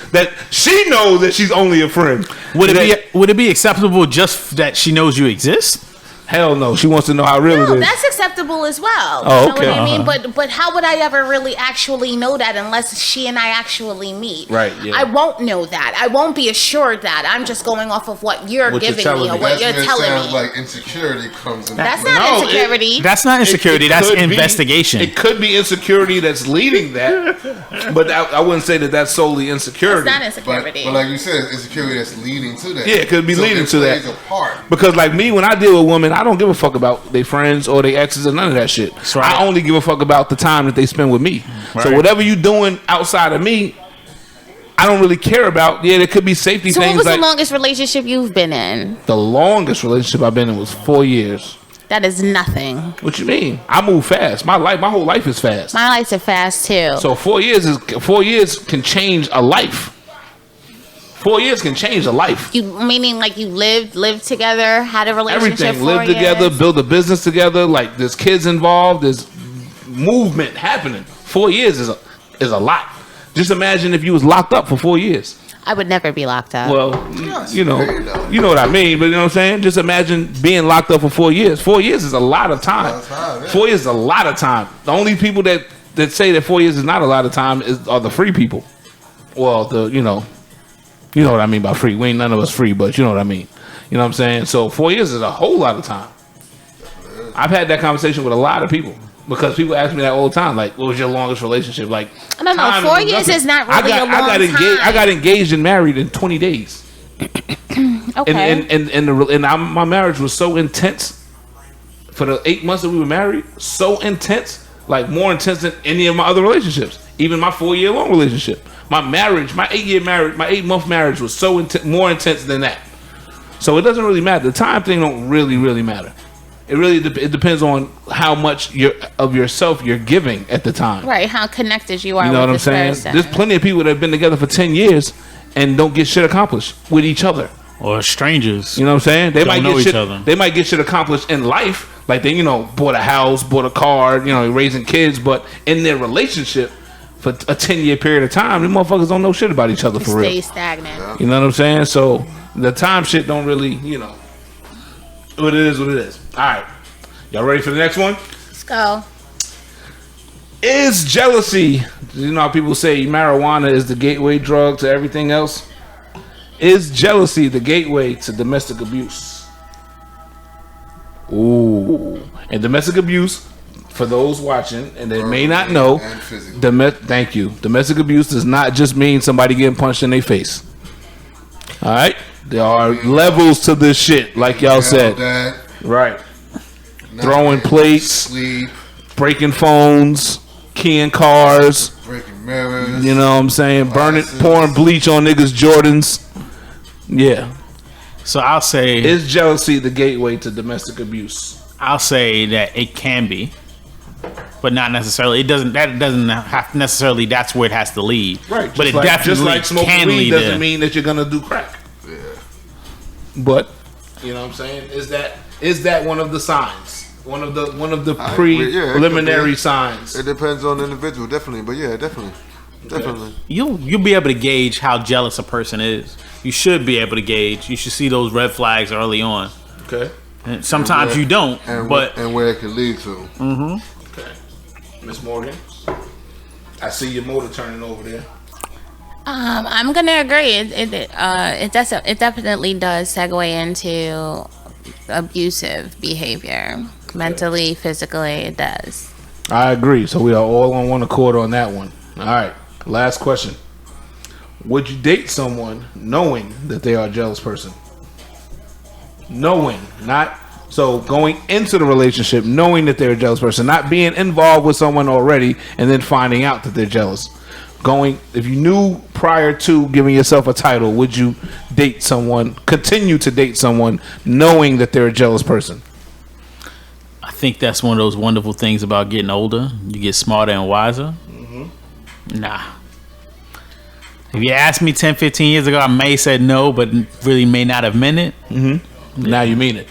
that she's only a friend. Would it be acceptable just that she knows you exist? Hell no. She wants to know how real No, it is. that's acceptable as well. Oh, You know okay. what I mean? But how would I ever really actually know that unless she and I actually meet? Right, yeah. I won't know that. I won't be assured that. I'm just going off of what you're What you're giving telling me or me. what That's you're when it telling sounds me. like insecurity comes in. That's play. not No, insecurity. That's not insecurity. It That's could be- investigation. It could be insecurity that's leading that, but I wouldn't say that that's solely That's insecurity. not But, insecurity. but like you said, it's insecurity that's leading to that. Yeah, it could be So leading it to that. plays a part. Because like me, when I deal with women, I don't give a fuck about their friends or their exes or none of that shit. right. I only give a fuck about the time that they spend with me. So Right. whatever you doing outside of me, I don't really care about. Yeah, there could be safety So what things. was Like the longest relationship you've been in? the longest relationship I've been in was 4 years. That is nothing. What you my move fast. My whole life is fast. My lights are fast too. So 4 years can change a life. 4 years can change a life. You meaning like you lived together, had a relationship Everything. for Live together, years? build a business together. Like there's kids involved. There's movement happening. 4 years is a lot. Just imagine if you was locked up for 4 years. I would never be locked up. Well, you know what I mean. But you know what I'm saying. Just imagine being locked up for 4 years. 4 years is a lot of time. Lot of time, yeah. 4 years is a lot of time. The only people that say that 4 years is not a lot of time are the free people. Well, you know what I mean by free. We ain't none of us free, but you know what I mean. You know what I'm saying? So 4 years is a whole lot of time. I've had that conversation with a lot of people because people ask me that all the time. Like, what was your longest relationship? Like, I don't know. time 4 is years nothing. is not really a long I got time. engaged and married in 20 days. Okay. My marriage was so intense for the 8 months that we were married. So intense, like more intense than any of my other relationships. Even my 4-year-long relationship. My marriage, my 8-month marriage was so more intense than that. So it doesn't really matter. The time thing don't really matter. It really it depends on how much of yourself you're giving at the time. Right, how connected you are. You know with what I'm this saying? person. There's plenty of people that have been together for 10 years and don't get shit accomplished with each other. Or strangers. You know what I'm saying? They might know get each shit. other. They might get shit accomplished in life, like they bought a house, bought a car, raising kids. But in their relationship for a 10-year period of time, these motherfuckers don't know shit about each other for Stay real. stagnant. You know what I'm saying? So the time shit don't really, what it is, what it is. All right, y'all ready for the next one? Let's go. Is jealousy? You know how people say marijuana is the gateway drug to everything else? Is jealousy the gateway to domestic abuse? Ooh. And domestic abuse, for those watching and they may not know, thank you. Domestic abuse does not just mean somebody getting punched in their face. All right? There are levels to this shit, like y'all said. Right. Throwing plates, sleep, breaking phones, keying cars, breaking mirrors. you know what I'm saying? Pouring bleach on niggas' Jordans. Yeah. So I'll say, Is jealousy the gateway to domestic abuse? I'll say that it can be, but not necessarily. That doesn't have necessarily. That's where it has to lead. Right. But it Just definitely like smoking can weed lead doesn't there. mean that you're gonna do crack. Yeah. But you know what I'm saying? Is that one of the signs? One of the I agree. Yeah, it could preliminary be. signs. It depends on the individual, definitely. But yeah, definitely. You'll be able to gauge how jealous a person is. You should be able to gauge. You should see those red flags early on. Okay. And sometimes you don't, but and where it could lead to. Okay. Miss Morgan, I see your motor turning over there. I'm gonna agree. It definitely does segue into abusive behavior, mentally, physically. It does. I agree. So we are all on one accord on that one. All right. Last question. Would you date someone knowing that they are a jealous person? Knowing, not so going into the relationship knowing that they're a jealous person, not being involved with someone already and then finding out that they're jealous. If you knew prior to giving yourself a title, would you continue to date someone knowing that they're a jealous person? I think that's one of those wonderful things about getting older. You get smarter and wiser. Nah. If you asked me 10, 15 years ago, I may have said no, but really may not have meant it. Now you mean it.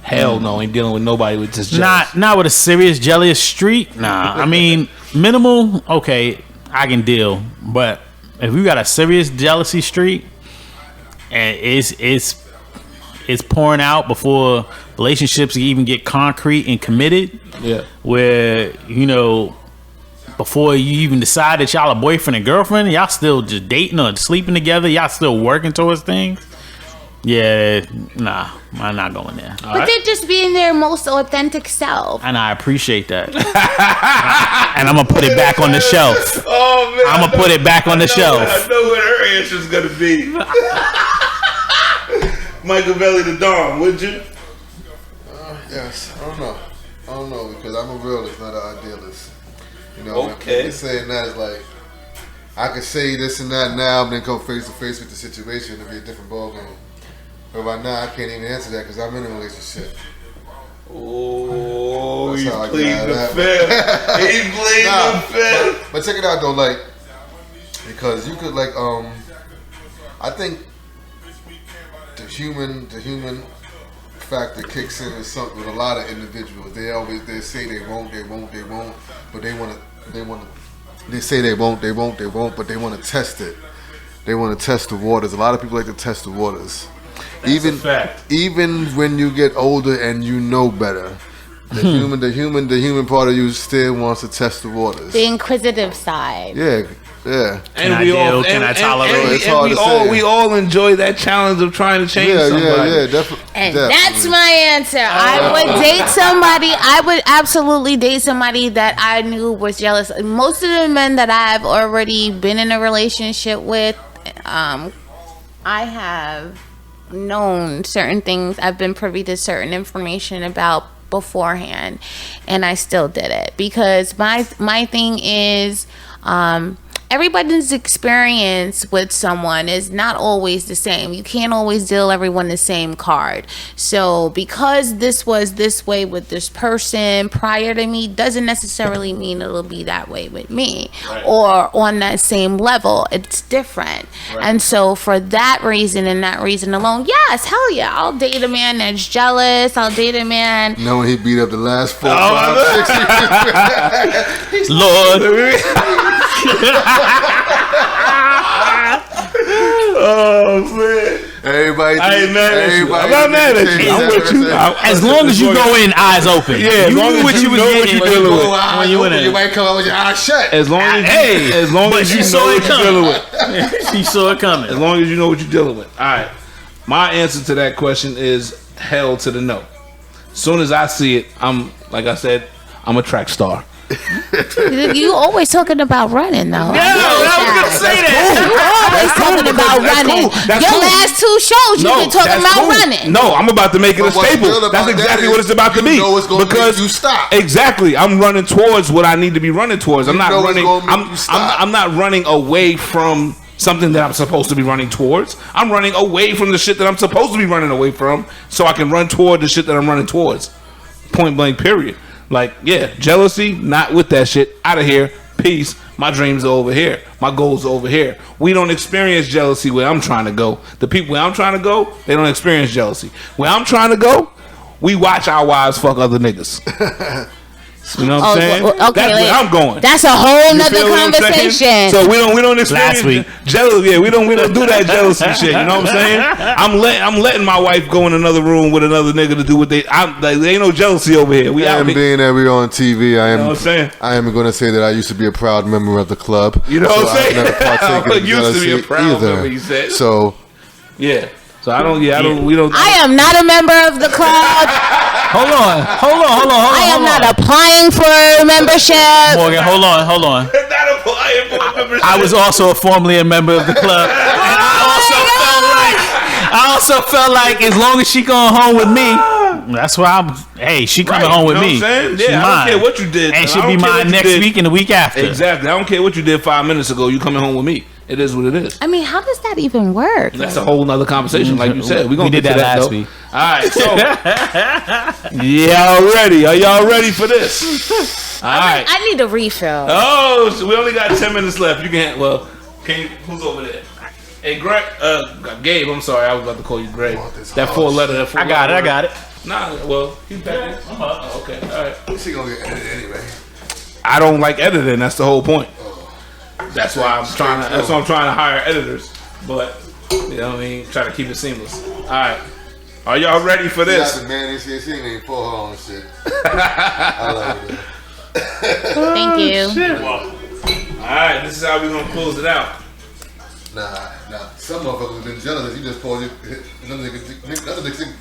Hell no, ain't dealing with nobody with just jealous. Not with a serious jealous streak. Nah. I mean, minimal, okay, I can deal. But if we got a serious jealousy streak and it's pouring out before relationships even get concrete and committed, where, before you even decide that y'all are boyfriend and girlfriend, y'all still just dating or sleeping together, y'all still working towards things. Yeah, nah, I'm not going there. But they're just being their most authentic self. And I appreciate that. And I'm gonna put it back on the shelf. Oh man, I'm gonna put it back on the shelf. I know what her answer's gonna be. Mikavelli Da Don, would you? Yes, I don't know because I'm a realist, not an idealist. Okay. When saying that is like I could say this and that now, and then come face to face with the situation. It'll be a different ballgame. But right now, I can't even answer that because I'm in a relationship. Oh, That's he's how I pleading got the that. fifth. He pleading the fifth. But check it out though, because you could I think the human factor kicks in with something with a lot of individuals. They say they won't, but they say they won't, but they want to test it. They want to test the waters. A lot of people like to test the waters. That's a fact. Even when you get older and you know better, the human part of you still wants to test the waters. The inquisitive side. Yeah. Can I tolerate? We all enjoy that challenge of trying to change somebody. Yeah, definitely. And that's my answer. I would date somebody. I would absolutely date somebody that I knew was jealous. Most of the men that I've already been in a relationship with, I have known certain things. I've been privy to certain information about beforehand, and I still did it because my thing is, everybody's experience with someone is not always the same. You can't always deal everyone the same card. So because this was this way with this person prior to me doesn't necessarily mean it'll be that way with me, right, or on that same level. It's different. Right. And so for that reason and that reason alone, yes, hell yeah, I'll date a man that's jealous. I'll date a man. Knowing he beat up the last 4, 5, 6 Lord. Oh man! Everybody, I ain't mad at you. I'm not mad at you. I'm with you. As long as you go in eyes open. Yeah, as long as you know what you're dealing with. When you might come out with your eyes shut. As long as as long as you know what you're dealing with. She saw it coming. As long as you know what you're dealing with. All right. My answer to that question is hell to the no. As soon as I see it, like I said, I'm a track star. You always talking about running though. Yeah, I was gonna say that. You always talking about running. Your last 2 shows you've been talking about running. No, I'm about to make it a staple. That's exactly what it's about to be. Because you stop. Exactly, I'm running towards what I need to be running towards. I'm not running. I'm not running away from something that I'm supposed to be running towards. I'm running away from the shit that I'm supposed to be running away from, so I can run toward the shit that I'm running towards. Point blank. Period. Like, yeah, jealousy, not with that shit. Out of here. Peace. My dreams are over here. My goals are over here. We don't experience jealousy where I'm trying to go. The people where I'm trying to go, they don't experience jealousy. Where I'm trying to go, we watch our wives fuck other niggas. You know what I'm saying? Okay, that's where I'm going. That's a whole nother conversation. So we don't experience jealousy. Yeah, we don't do that jealousy shit. You know what I'm saying? I'm letting my wife go in another room with another nigga to do what there ain't no jealousy over here. We out here. Being that we're on TV, you know what I'm saying? I am going to say that I used to be a proud member of the club. You know what I'm saying? I've never partaken in used to be a proud either. member. You said so. Yeah. So I don't. Yeah, I don't. We don't. I am not a member of the club. Hold on. I am not applying for membership. Morgan, hold on. Not applying for membership. I was also formerly a member of the club. And I also felt like as long as she going home with me, that's why I'm. Hey, she coming home with me. You know what I'm saying? She's Yeah, I don't care what you did, and she'll be mine next week and the week after. Exactly. I don't care what you did 5 minutes ago. You coming home with me. It is what it is. I mean, how does that even work? That's a whole nother conversation, like you said. We did that last week. All right, so y'all ready? Are y'all ready for this? All right. I need a refill. Oh, so we only got 10 minutes left. You can. Well, who's over there? Hey, Greg. Gabe. I'm sorry. I was about to call you Greg. That 4-letter. I got it. Nah. Well, he's back. I'm up. Oh, okay. All right. She gonna get edited anyway. I don't like editing. That's the whole point. That's why I'm trying to hire editors. But you know what I mean, try to keep it seamless. Alright. Are y'all ready for this? Yeah, the man is here, she ain't even for her own shit. I love it. Thank you. Alright, this is how we're gonna close it out. Nah. Some motherfuckers have been jealous. You just pour another nigga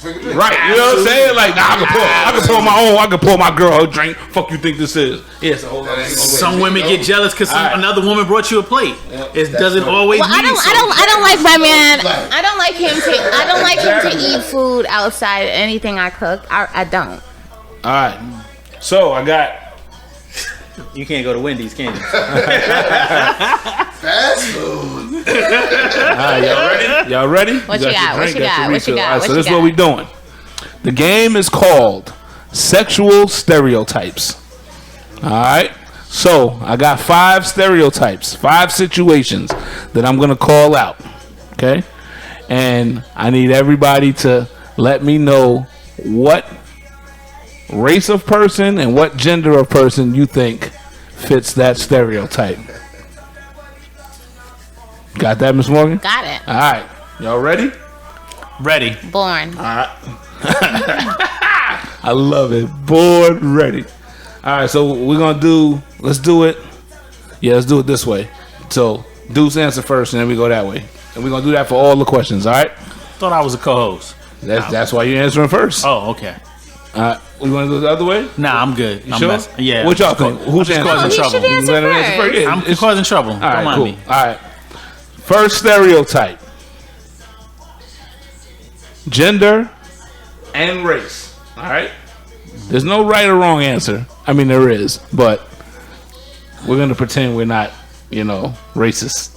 drink. Right, you know what I'm saying? Like, nah, I can pour my own. I can pour my girl her drink. Fuck you think this is? Yeah, it's a whole other thing. Some women get jealous because another woman brought you a plate. It doesn't always. Well, I don't like my man. I don't like him to eat food outside anything I cook. I don't. All right. So I got. You can't go to Wendy's, can you? Fast food. Alright, y'all ready? What you got? What you got? So this is what we doing. The game is called Sexual Stereotypes. Alright. So I got 5 stereotypes, 5 situations that I'm gonna call out. Okay? And I need everybody to let me know what race of person and what gender of person you think fits that stereotype. Got that, Miss Morgan? Got it. All right. Y'all ready? Ready. Born. All right. I love it. Bored, ready. All right, so let's do it. Yeah, let's do it this way. So Deuce answer first, and then we go that way. And we're going to do that for all the questions, all right? Thought I was a co-host. That's why you're answering first. Oh, okay. We want to go the other way? Nah, I'm good. You sure? Yeah. What y'all think? Who's causing trouble? I'm causing trouble. All right, Don't mind cool. me. All right. First stereotype. gender, and race. All right. There's no right or wrong answer. I mean, there is, but we're gonna pretend we're not, racist.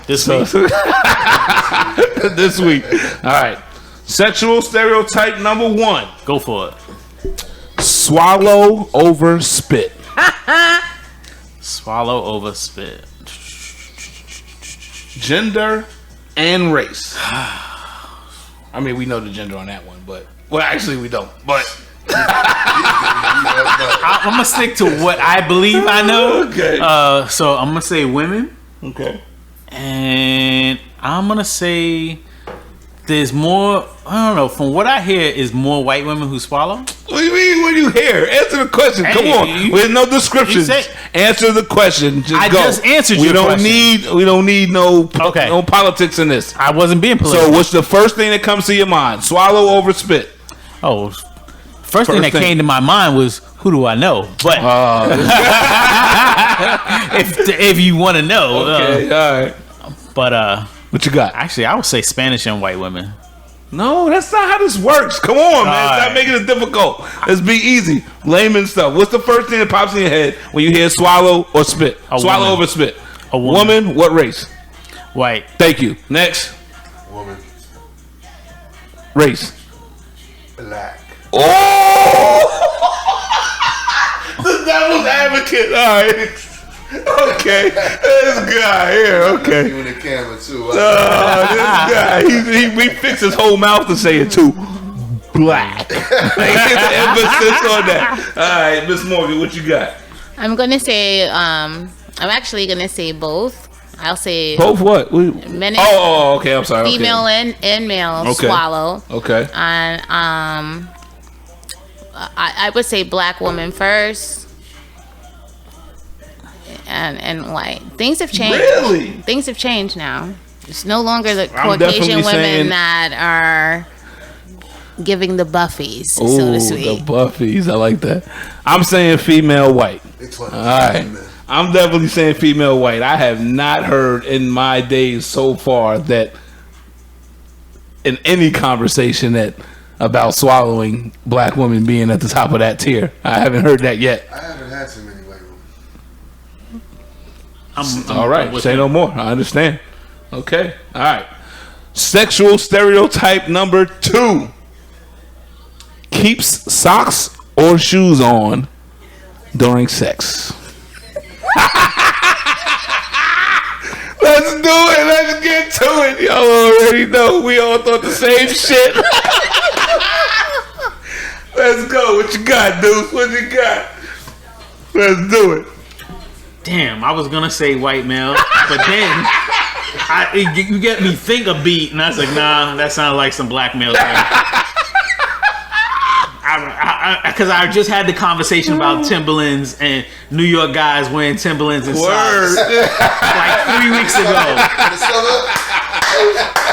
This week. This week. All right. Sexual stereotype number 1. Go for it. Swallow over spit. Swallow over spit. Gender and race. I mean, we know the gender on that one, but actually we don't. But I'm gonna stick to what I believe I know. Okay. So I'm gonna say women, okay. and I'm gonna say there's more. I don't know. From what I hear, is more white women who swallow. What do you mean? What do you hear? Answer the question. Come on. There's no descriptions. Answer the question. Just answered your question. We don't need no politics in this. I wasn't being political. So what's the first thing that comes to your mind? Swallow over spit. Oh, first thing that came to my mind was, who do I know? But if you want to know, okay, all right. But what you got? Actually, I would say Spanish and white women. No, that's not how this works. Come on, man. Stop making it difficult. Let's be easy. Layman stuff. What's the first thing that pops in your head when you hear swallow or spit? Swallow over spit. A woman. What race? White. Thank you. Next. Woman. Race. Black. Oh! The devil's advocate. All right. Okay. This guy here. Okay. You in the camera too. This guy. He fixed his whole mouth to say it too. Black. Emphasis on that. All right, Miss Morgan, what you got? I'm gonna say. I'm actually gonna say both. I'll say both. What? Men. Oh, okay. I'm sorry. Female and male swallow. Okay. And I would say black woman first. And white. Things have changed. Really? Things have changed now. It's no longer the Caucasian women that are giving the buffies, so to speak. The buffies. I like that. I'm saying female white. All right. I'm definitely saying female white. I have not heard in my days so far that in any conversation that about swallowing black women being at the top of that tier. I haven't heard that yet. I haven't had too many white women. All right, say no more. I understand. Okay, all right. Sexual stereotype number 2. Keeps socks or shoes on during sex. Let's do it. Let's get to it. Y'all already know. We all thought the same shit. Let's go. What you got, Deuce? What you got? Let's do it. Damn, I was gonna say white male, but then you get me think a beat, and I was like, nah, that sounds like some black male thing. Because I just had the conversation about Timberlands and New York guys wearing Timberlands and socks like 3 weeks ago.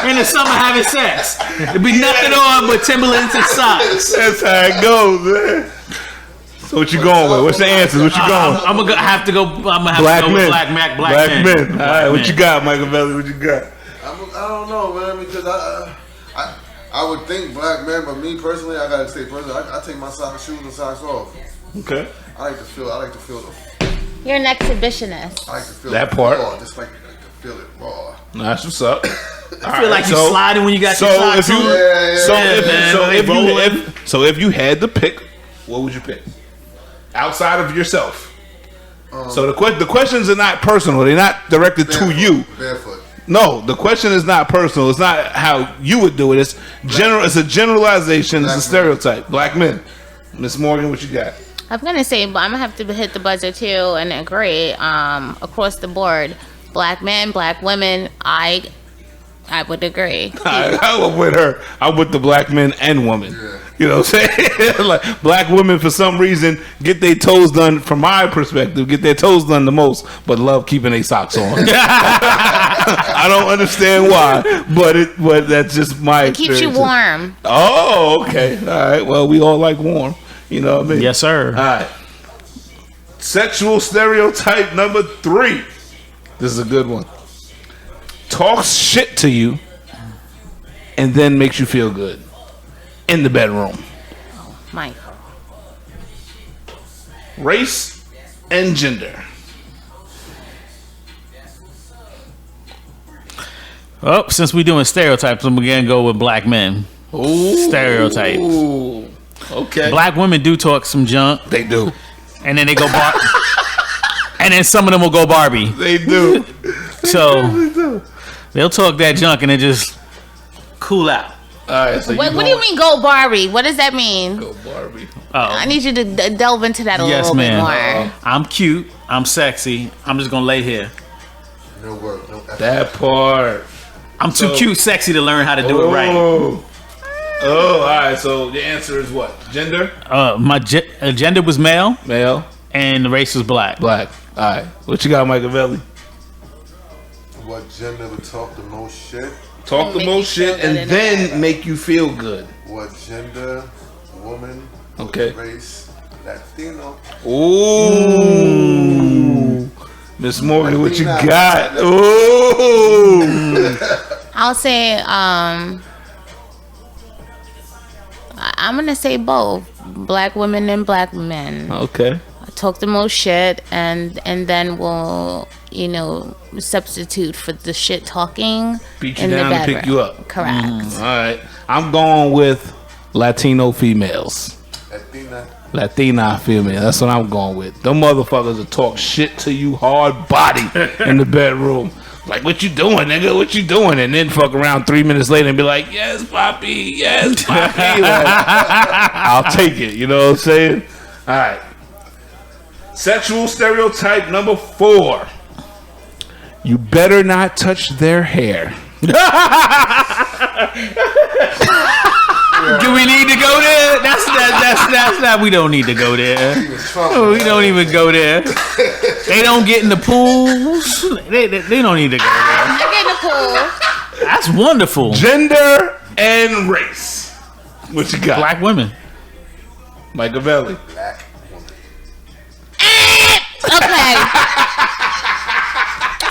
In the summer having sex. It'd be nothing on but Timberlands and socks. That's how it goes, man. So what you going with? What's the answer? What you going? I'm gonna have to go. I'm gonna have black to go men. with black men. All right, what you got, Mikavelli? What you got? I don't know, man, because I would think black men, but me personally, I gotta stay personal. I take my shoes and socks off. Okay. I like to feel the. You're an exhibitionist. I like to feel that part. Raw, just like to feel it raw. That's what's up. I feel like you sliding when you got your socks on. So if you had to pick, what would you pick? Outside of yourself. So the questions are not personal. They're not directed to you. Barefoot. No, the question is not personal. It's not how you would do it. It's general. It's a generalization. It's a stereotype. Black men. Miss Morgan, what you got? I'm gonna say, but I'm gonna have to hit the buzzer too and agree. Across the board, black men, black women. I would agree. I'm with her. I'm with the black men and women. Yeah. You know what I'm saying? Like black women, for some reason, get their toes done. From my perspective, get their toes done the most, but love keeping their socks on. I don't understand why, but that's just my. It keeps you warm. Oh, okay. All right. Well, we all like warm. You know what I mean? Yes, sir. All right. Sexual stereotype number 3. This is a good one. Talks shit to you and then makes you feel good. in the bedroom? Michael. Race and gender. Oh, since we doing stereotypes, I'm gonna go with black men. Ooh. Stereotypes. Ooh. Okay. Black women do talk some junk, They do. and then they go and then some of them will go Barbie. They do. So they'll talk that junk and then just cool out. All right. So What do you mean go Barbie? What does that mean? Go Barbie. I need you to delve into that a Yes, little bit ma'am. more. I'm cute. I'm sexy. I'm just gonna lay here. No work, no effort. That part. I'm too So- cute, sexy to learn how to do it right. Oh, all right. So the answer is what? Gender? My gender was male, Male. and the race was black. Black. All right. What you got, Mikavelli? What gender would talk the most shit? Talk the Make you most feel shit good and in then the make you feel good. What gender, woman, Okay. race, Latino. Ooh. Miss Morgan, what you got? Ooh. I'll say I'm gonna say both black women and black men. Okay. Talk the most shit, and then we'll substitute for the shit talking. Beat you in the down and pick bedroom. you up. Correct. All right. I'm going with Latino females. Latina female. That's what I'm going with. Them motherfuckers will talk shit to you hard body in the bedroom. Like, what you doing, nigga? What you doing? And then fuck around 3 minutes later and be like, yes, Poppy. Yes, Poppy. Like, I'll take it. You know what I'm saying? All right. Sexual stereotype number 4. You better not touch their hair. Do we need to go there? That's not. We don't need to go there. We don't even go there. They don't get in the pools. They don't need to go there. I get in the pool. That's wonderful. Gender and race. What you got? Black women. Mikavelli. Okay.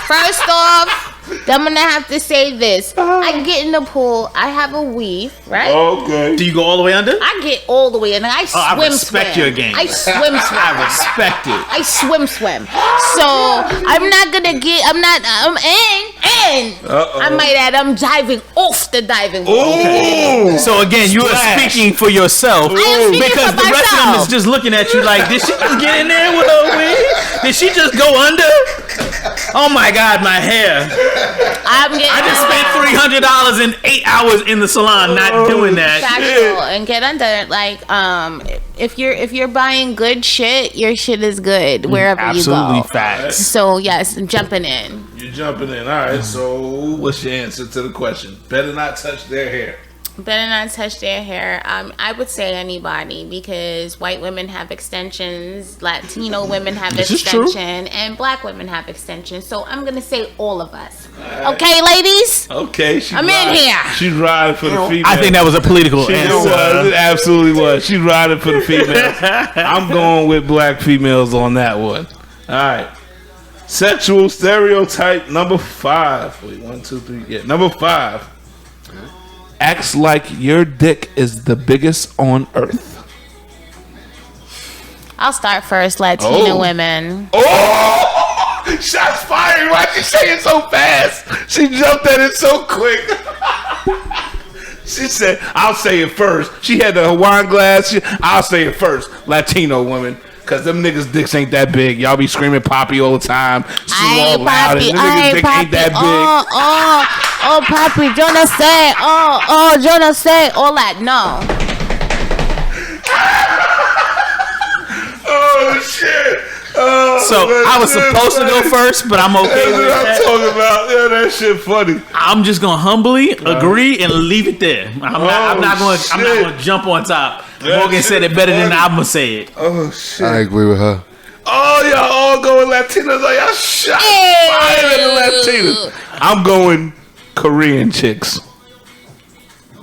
First off, I'm gonna have to say this. I get in the pool. I have a weave, right? Okay. Do you go all the way under? I get all the way in. I swim. I respect swim. your game. I swim. I respect it. I swim. So I'm not gonna get. I'm not. I might add. I'm diving off the diving board. Ooh. So again, you are Splash. speaking for yourself I am speaking because for the rest of them myself. is just looking at you like, did she just get in there with her wig? Did she just go under? Oh my God, my hair! I just spent $300 in 8 hours in the salon, not doing that. Factual and get under. Like, if you're buying good shit, your shit is good wherever you go. Absolutely facts. So yes, I'm jumping in. You're jumping in. All right. So, what's your answer to the question? Better not touch their hair. Better not touch their hair. I would say anybody, because white women have extensions, Latino women have This is true. extension, and black women have extensions. So I'm gonna say all of us. Okay, ladies. Okay. I'm in here. She's riding for the female. I think that was a political She answer. was. It absolutely was. She's riding for the females. I'm going with black females on that one. All right. Sexual stereotype number 5. Wait, 1, 2, 3. Yeah, number 5. Acts like your dick is the biggest on earth. I'll start first. Latino Oh. women. Oh! Shots fired. Why'd you say it so fast? She jumped at it so quick. She said, I'll say it first. She had the wine glass. I'll say it first. Latino women. Because them niggas' dicks ain't that big. Y'all be screaming Poppy all the time. Ay, All loud, and papi, them niggas' ay, dick papi. ain't that big. Oh, papi, yo no sé. Yo no sé. All that. No. Oh, shit. Oh, So I was that shit supposed to go funny. first, but I'm okay That's with what I'm that. talking about. Yeah, that shit funny. I'm just gonna humbly agree and leave it there. I'm not going shit. to jump on top. That Morgan shit said it better than funny. I'm gonna say it. Oh, shit. I agree with her. Oh, y'all all going Latinos. Oh, y'all shot fire at the Latinos. I'm going Korean chicks.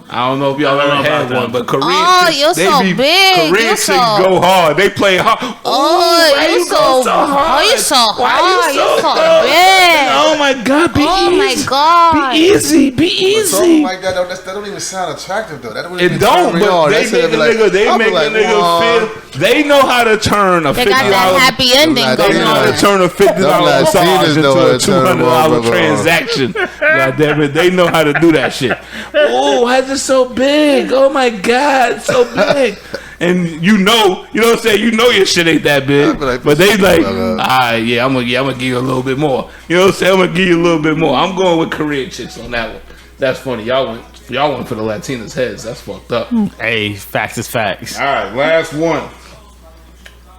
I don't know if y'all I don't ever know had about one, them. but Korean Oh, chicks, you're they so be, big. Korean You're chicks so- go hard. They play hard. Oh, why you go so hard? oh, you so Why hard. you You so hard? big. Oh my God, be Oh my easy. God. Be easy, be But something easy. like that, that don't even sound attractive though. That don't It even don't, turn me but on. they That make shit a be like- nigga. They I'll be make like, a nigga "Whoa." feel. They know how to turn a They $50. got that happy ending Like, They going know how to on. turn a $50 Them massage Latinas into know how a to turn a $200 motherfucker on. transaction. God damn it, they know how to do that shit. Oh, why is it so big? Oh my God, it's so big. And you know what I'm saying? You know your shit ain't that big. I'd be like, But they like, "Brother." yeah, I'm gonna give you a little bit more. You know what I'm saying? I'm gonna give you a little bit more. I'm going with Korean chicks on that one. That's funny. Y'all went for the Latinas' heads. That's fucked up. Hey, facts is facts. All right, last one.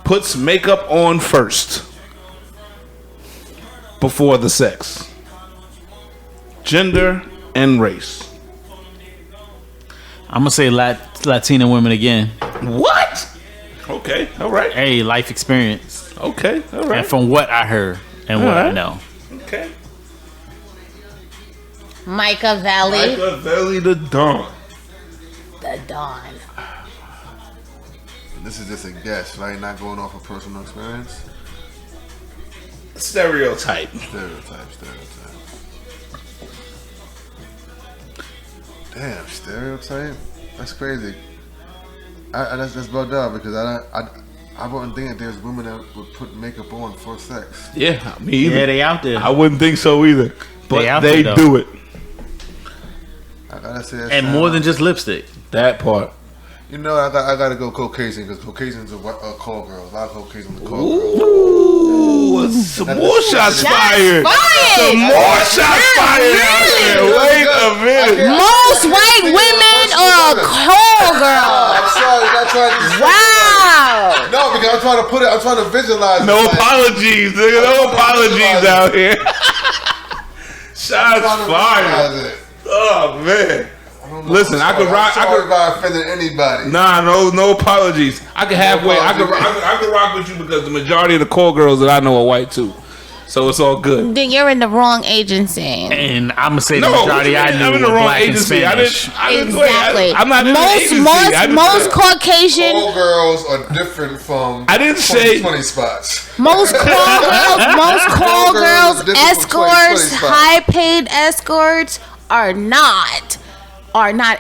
Puts makeup on first before the sex. Gender and race. I'm gonna say Latina women again. What? Okay, all right. Hey, life experience, Okay, all and right. from what I heard and what I Alright. know. Okay. Mikavelli Mikavelli Da Don. Da Don. This is just a guess, right? Not going off of personal experience. Stereotype. Stereotype. Damn, stereotype. That's crazy. That's bugged out because I wouldn't think that there's women that would put makeup on for sex. Yeah, me either. Yeah, they out there. I wouldn't think so either. But They out they there, do it. I gotta say, that And sound- more than just lipstick. That part. You know, I gotta go Caucasian because Caucasians are call girls. A lot of Caucasians are call girls. Ooh, some more shots fired. Some more shots fired out there. Wait a minute. Most white women are call girls. I'm sorry, I'm not trying to. Wow. No, because I'm trying to put it. I'm trying to visualize. No it. Like, apologies, nigga. No apologies out here. Shots I'm trying to fired. visualize it. Oh man. I don't know. Listen, I could rock. I'm I sorry could. if I offended anybody. Nah, no apologies. I could halfway. I could rock with you because the majority of the call girls that I know are white too, so it's all good. Then you're in the wrong agency. And I'm gonna say the No, majority I knew I'm in the were wrong black and agency. Spanish. Exactly. I'm not in the agency. Most Caucasian, All girls are different from. I didn't say- 20 spots. most call girls, Call girls are different from 20 escorts, spots. high paid escorts are not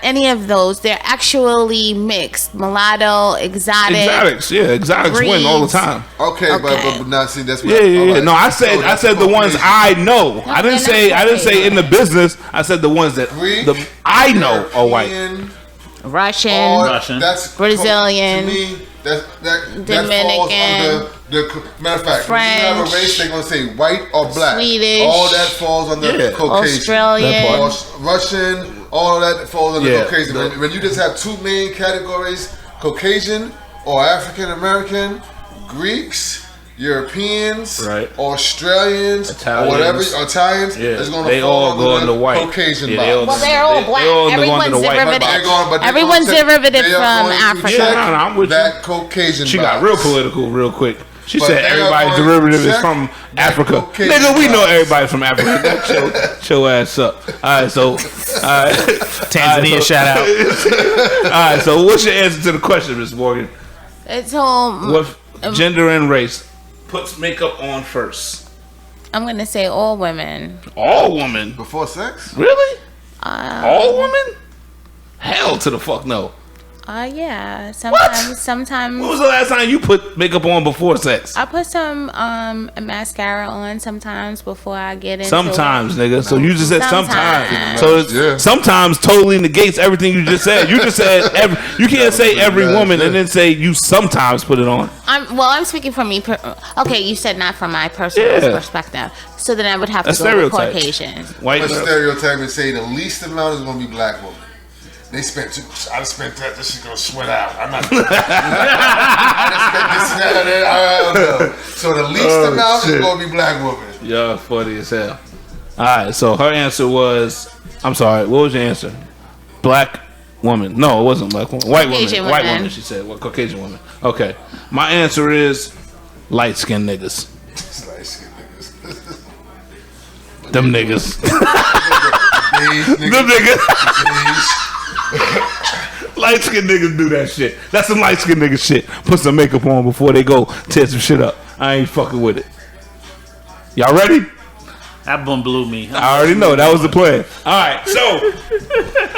any of those. They're actually mixed, mulatto, exotic. Exotics, yeah, exotics win all the breeds. time. Okay, Okay. but now see that's what. Yeah. alright. No, I So said that's the ones Caucasian. I know. I didn't they're say not in the business. I said the ones that Greek, I know are white. European, Russian. all- Russian. That's Brazilian, To me, that falls Dominican, under the matter of fact. French, if you have a race, they're gonna say white or black. Swedish, all that falls under Yeah. Caucasian. Australian. Or Russian, all that falls under Yeah. Caucasian. When you just have two main categories, Caucasian or African American, Greeks, Europeans, Right. Australians, Italians. or whatever, Italians, Yeah, it's gonna they fall all under go the under white. Caucasian Yeah, box. they all- Well, they're all They black. all under Everyone's the white. derivative. But they're going Everyone's to check- derivative they are from going to Africa. check Yeah, I'm with you. that Caucasian She box. got real political real quick. She But said they are everybody's going to derivative is check from that Africa. Caucasian Nigga, we know box. everybody from Africa. Chill ass up. All right, so Tanzania shout out. All right, so what's your answer to the question, Miss Morgan? It's home. What gender and race puts makeup on first? I'm gonna say all women. All women. Before sex? Really? All women? Hell to the fuck no. Yeah. What? Sometimes When was the last time you put makeup on before sex? I put some mascara on sometimes before I get into Sometimes, it. nigga. So you just said sometimes. Sometimes. So it's, Yeah. sometimes totally negates everything you just said. You just said you can't say every woman and then say you sometimes put it on. I'm speaking from me. Okay, you said not from my personal Yeah. perspective. So then I would have to A go with stereotype. Caucasian. White But girl. stereotype and say the least amount is going to be black women. They spent too much. I spent that. This is going to sweat out. I'm not. I spent this and that. I don't know. So the least amount shit. is going to be black women. Y'all funny as hell. All right, so her answer was, I'm sorry, what was your answer? Black woman. No, it wasn't black woman. White Caucasian woman. White woman. woman, she said. What, Caucasian woman. Okay. My answer is light-skinned niggas. It's like shit, niggas. Them niggas. Beige Them niggas. niggas. Beige. Light skinned niggas do that shit. That's some light skinned nigga shit. Put some makeup on before they go tear some shit up. I ain't fucking with it. Y'all ready? That one blew me. I already know that was the plan. All right, so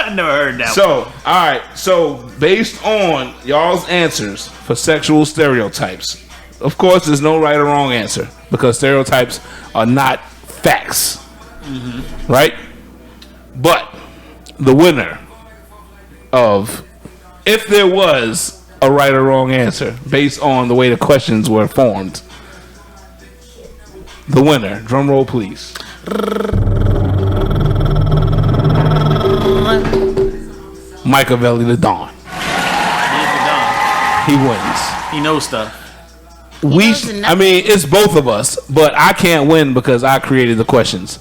I never heard that. all right, so based on y'all's answers for sexual stereotypes, of course, there's no right or wrong answer because stereotypes are not facts, right? But the winner of if there was a right or wrong answer based on the way the questions were formed. The winner, drum roll please. Mikavelli Da Don. He wins. He knows stuff. I mean, it's both of us, but I can't win because I created the questions.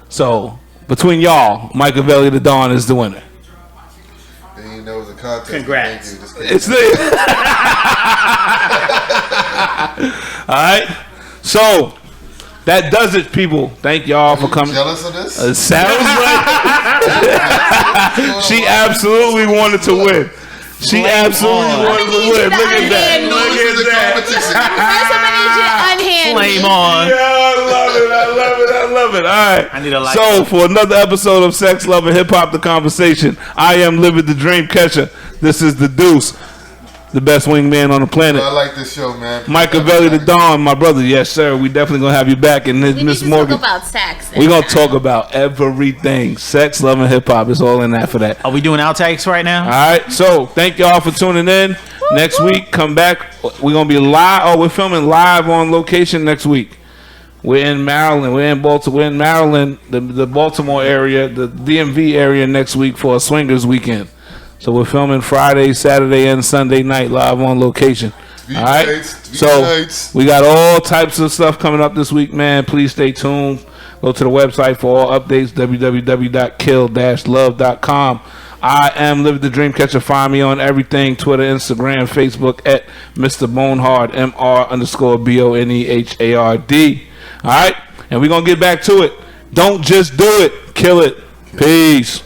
So between y'all, Mikavelli Da Don is the winner. And you know the contest. Congrats. It's the all right. So that does it, people. Thank y'all for coming. Jealous of this? It sounds like she absolutely wanted to win. She absolutely wanted to win. Look at that. Look at that. Flame on. Yeah, I love it. I love it. I love it. All right. I need a light. So for another episode of Sex, Love, and Hip Hop, The Conversation, I am Livid the Dream Catcher. This is the Deuce, the best wingman on the planet. I like this show, man. Mikavelli Da Don, my brother. Yes, sir. We definitely gonna have you back. And We need Miss to Morgan, talk about sex. we gonna talk about everything. Sex, love, and hip hop. It's all in that for that. Are we doing outtakes right now? All right. So thank y'all for tuning in. Next week, come back. We're gonna be live. Oh, we're filming live on location next week. We're in Maryland. We're in Baltimore. We're in Maryland, the Baltimore area, the DMV area next week for a swingers weekend. So we're filming Friday, Saturday, and Sunday night live on location. All right. So we got all types of stuff coming up this week, man. Please stay tuned. Go to the website for all updates, www.kill-love.com. I am Live the Dream Catcher. Find me on everything, Twitter, Instagram, Facebook at Mr. Bonehard, MR_BONEHARD. All right. And we're going to get back to it. Don't just do it. Kill it. Peace.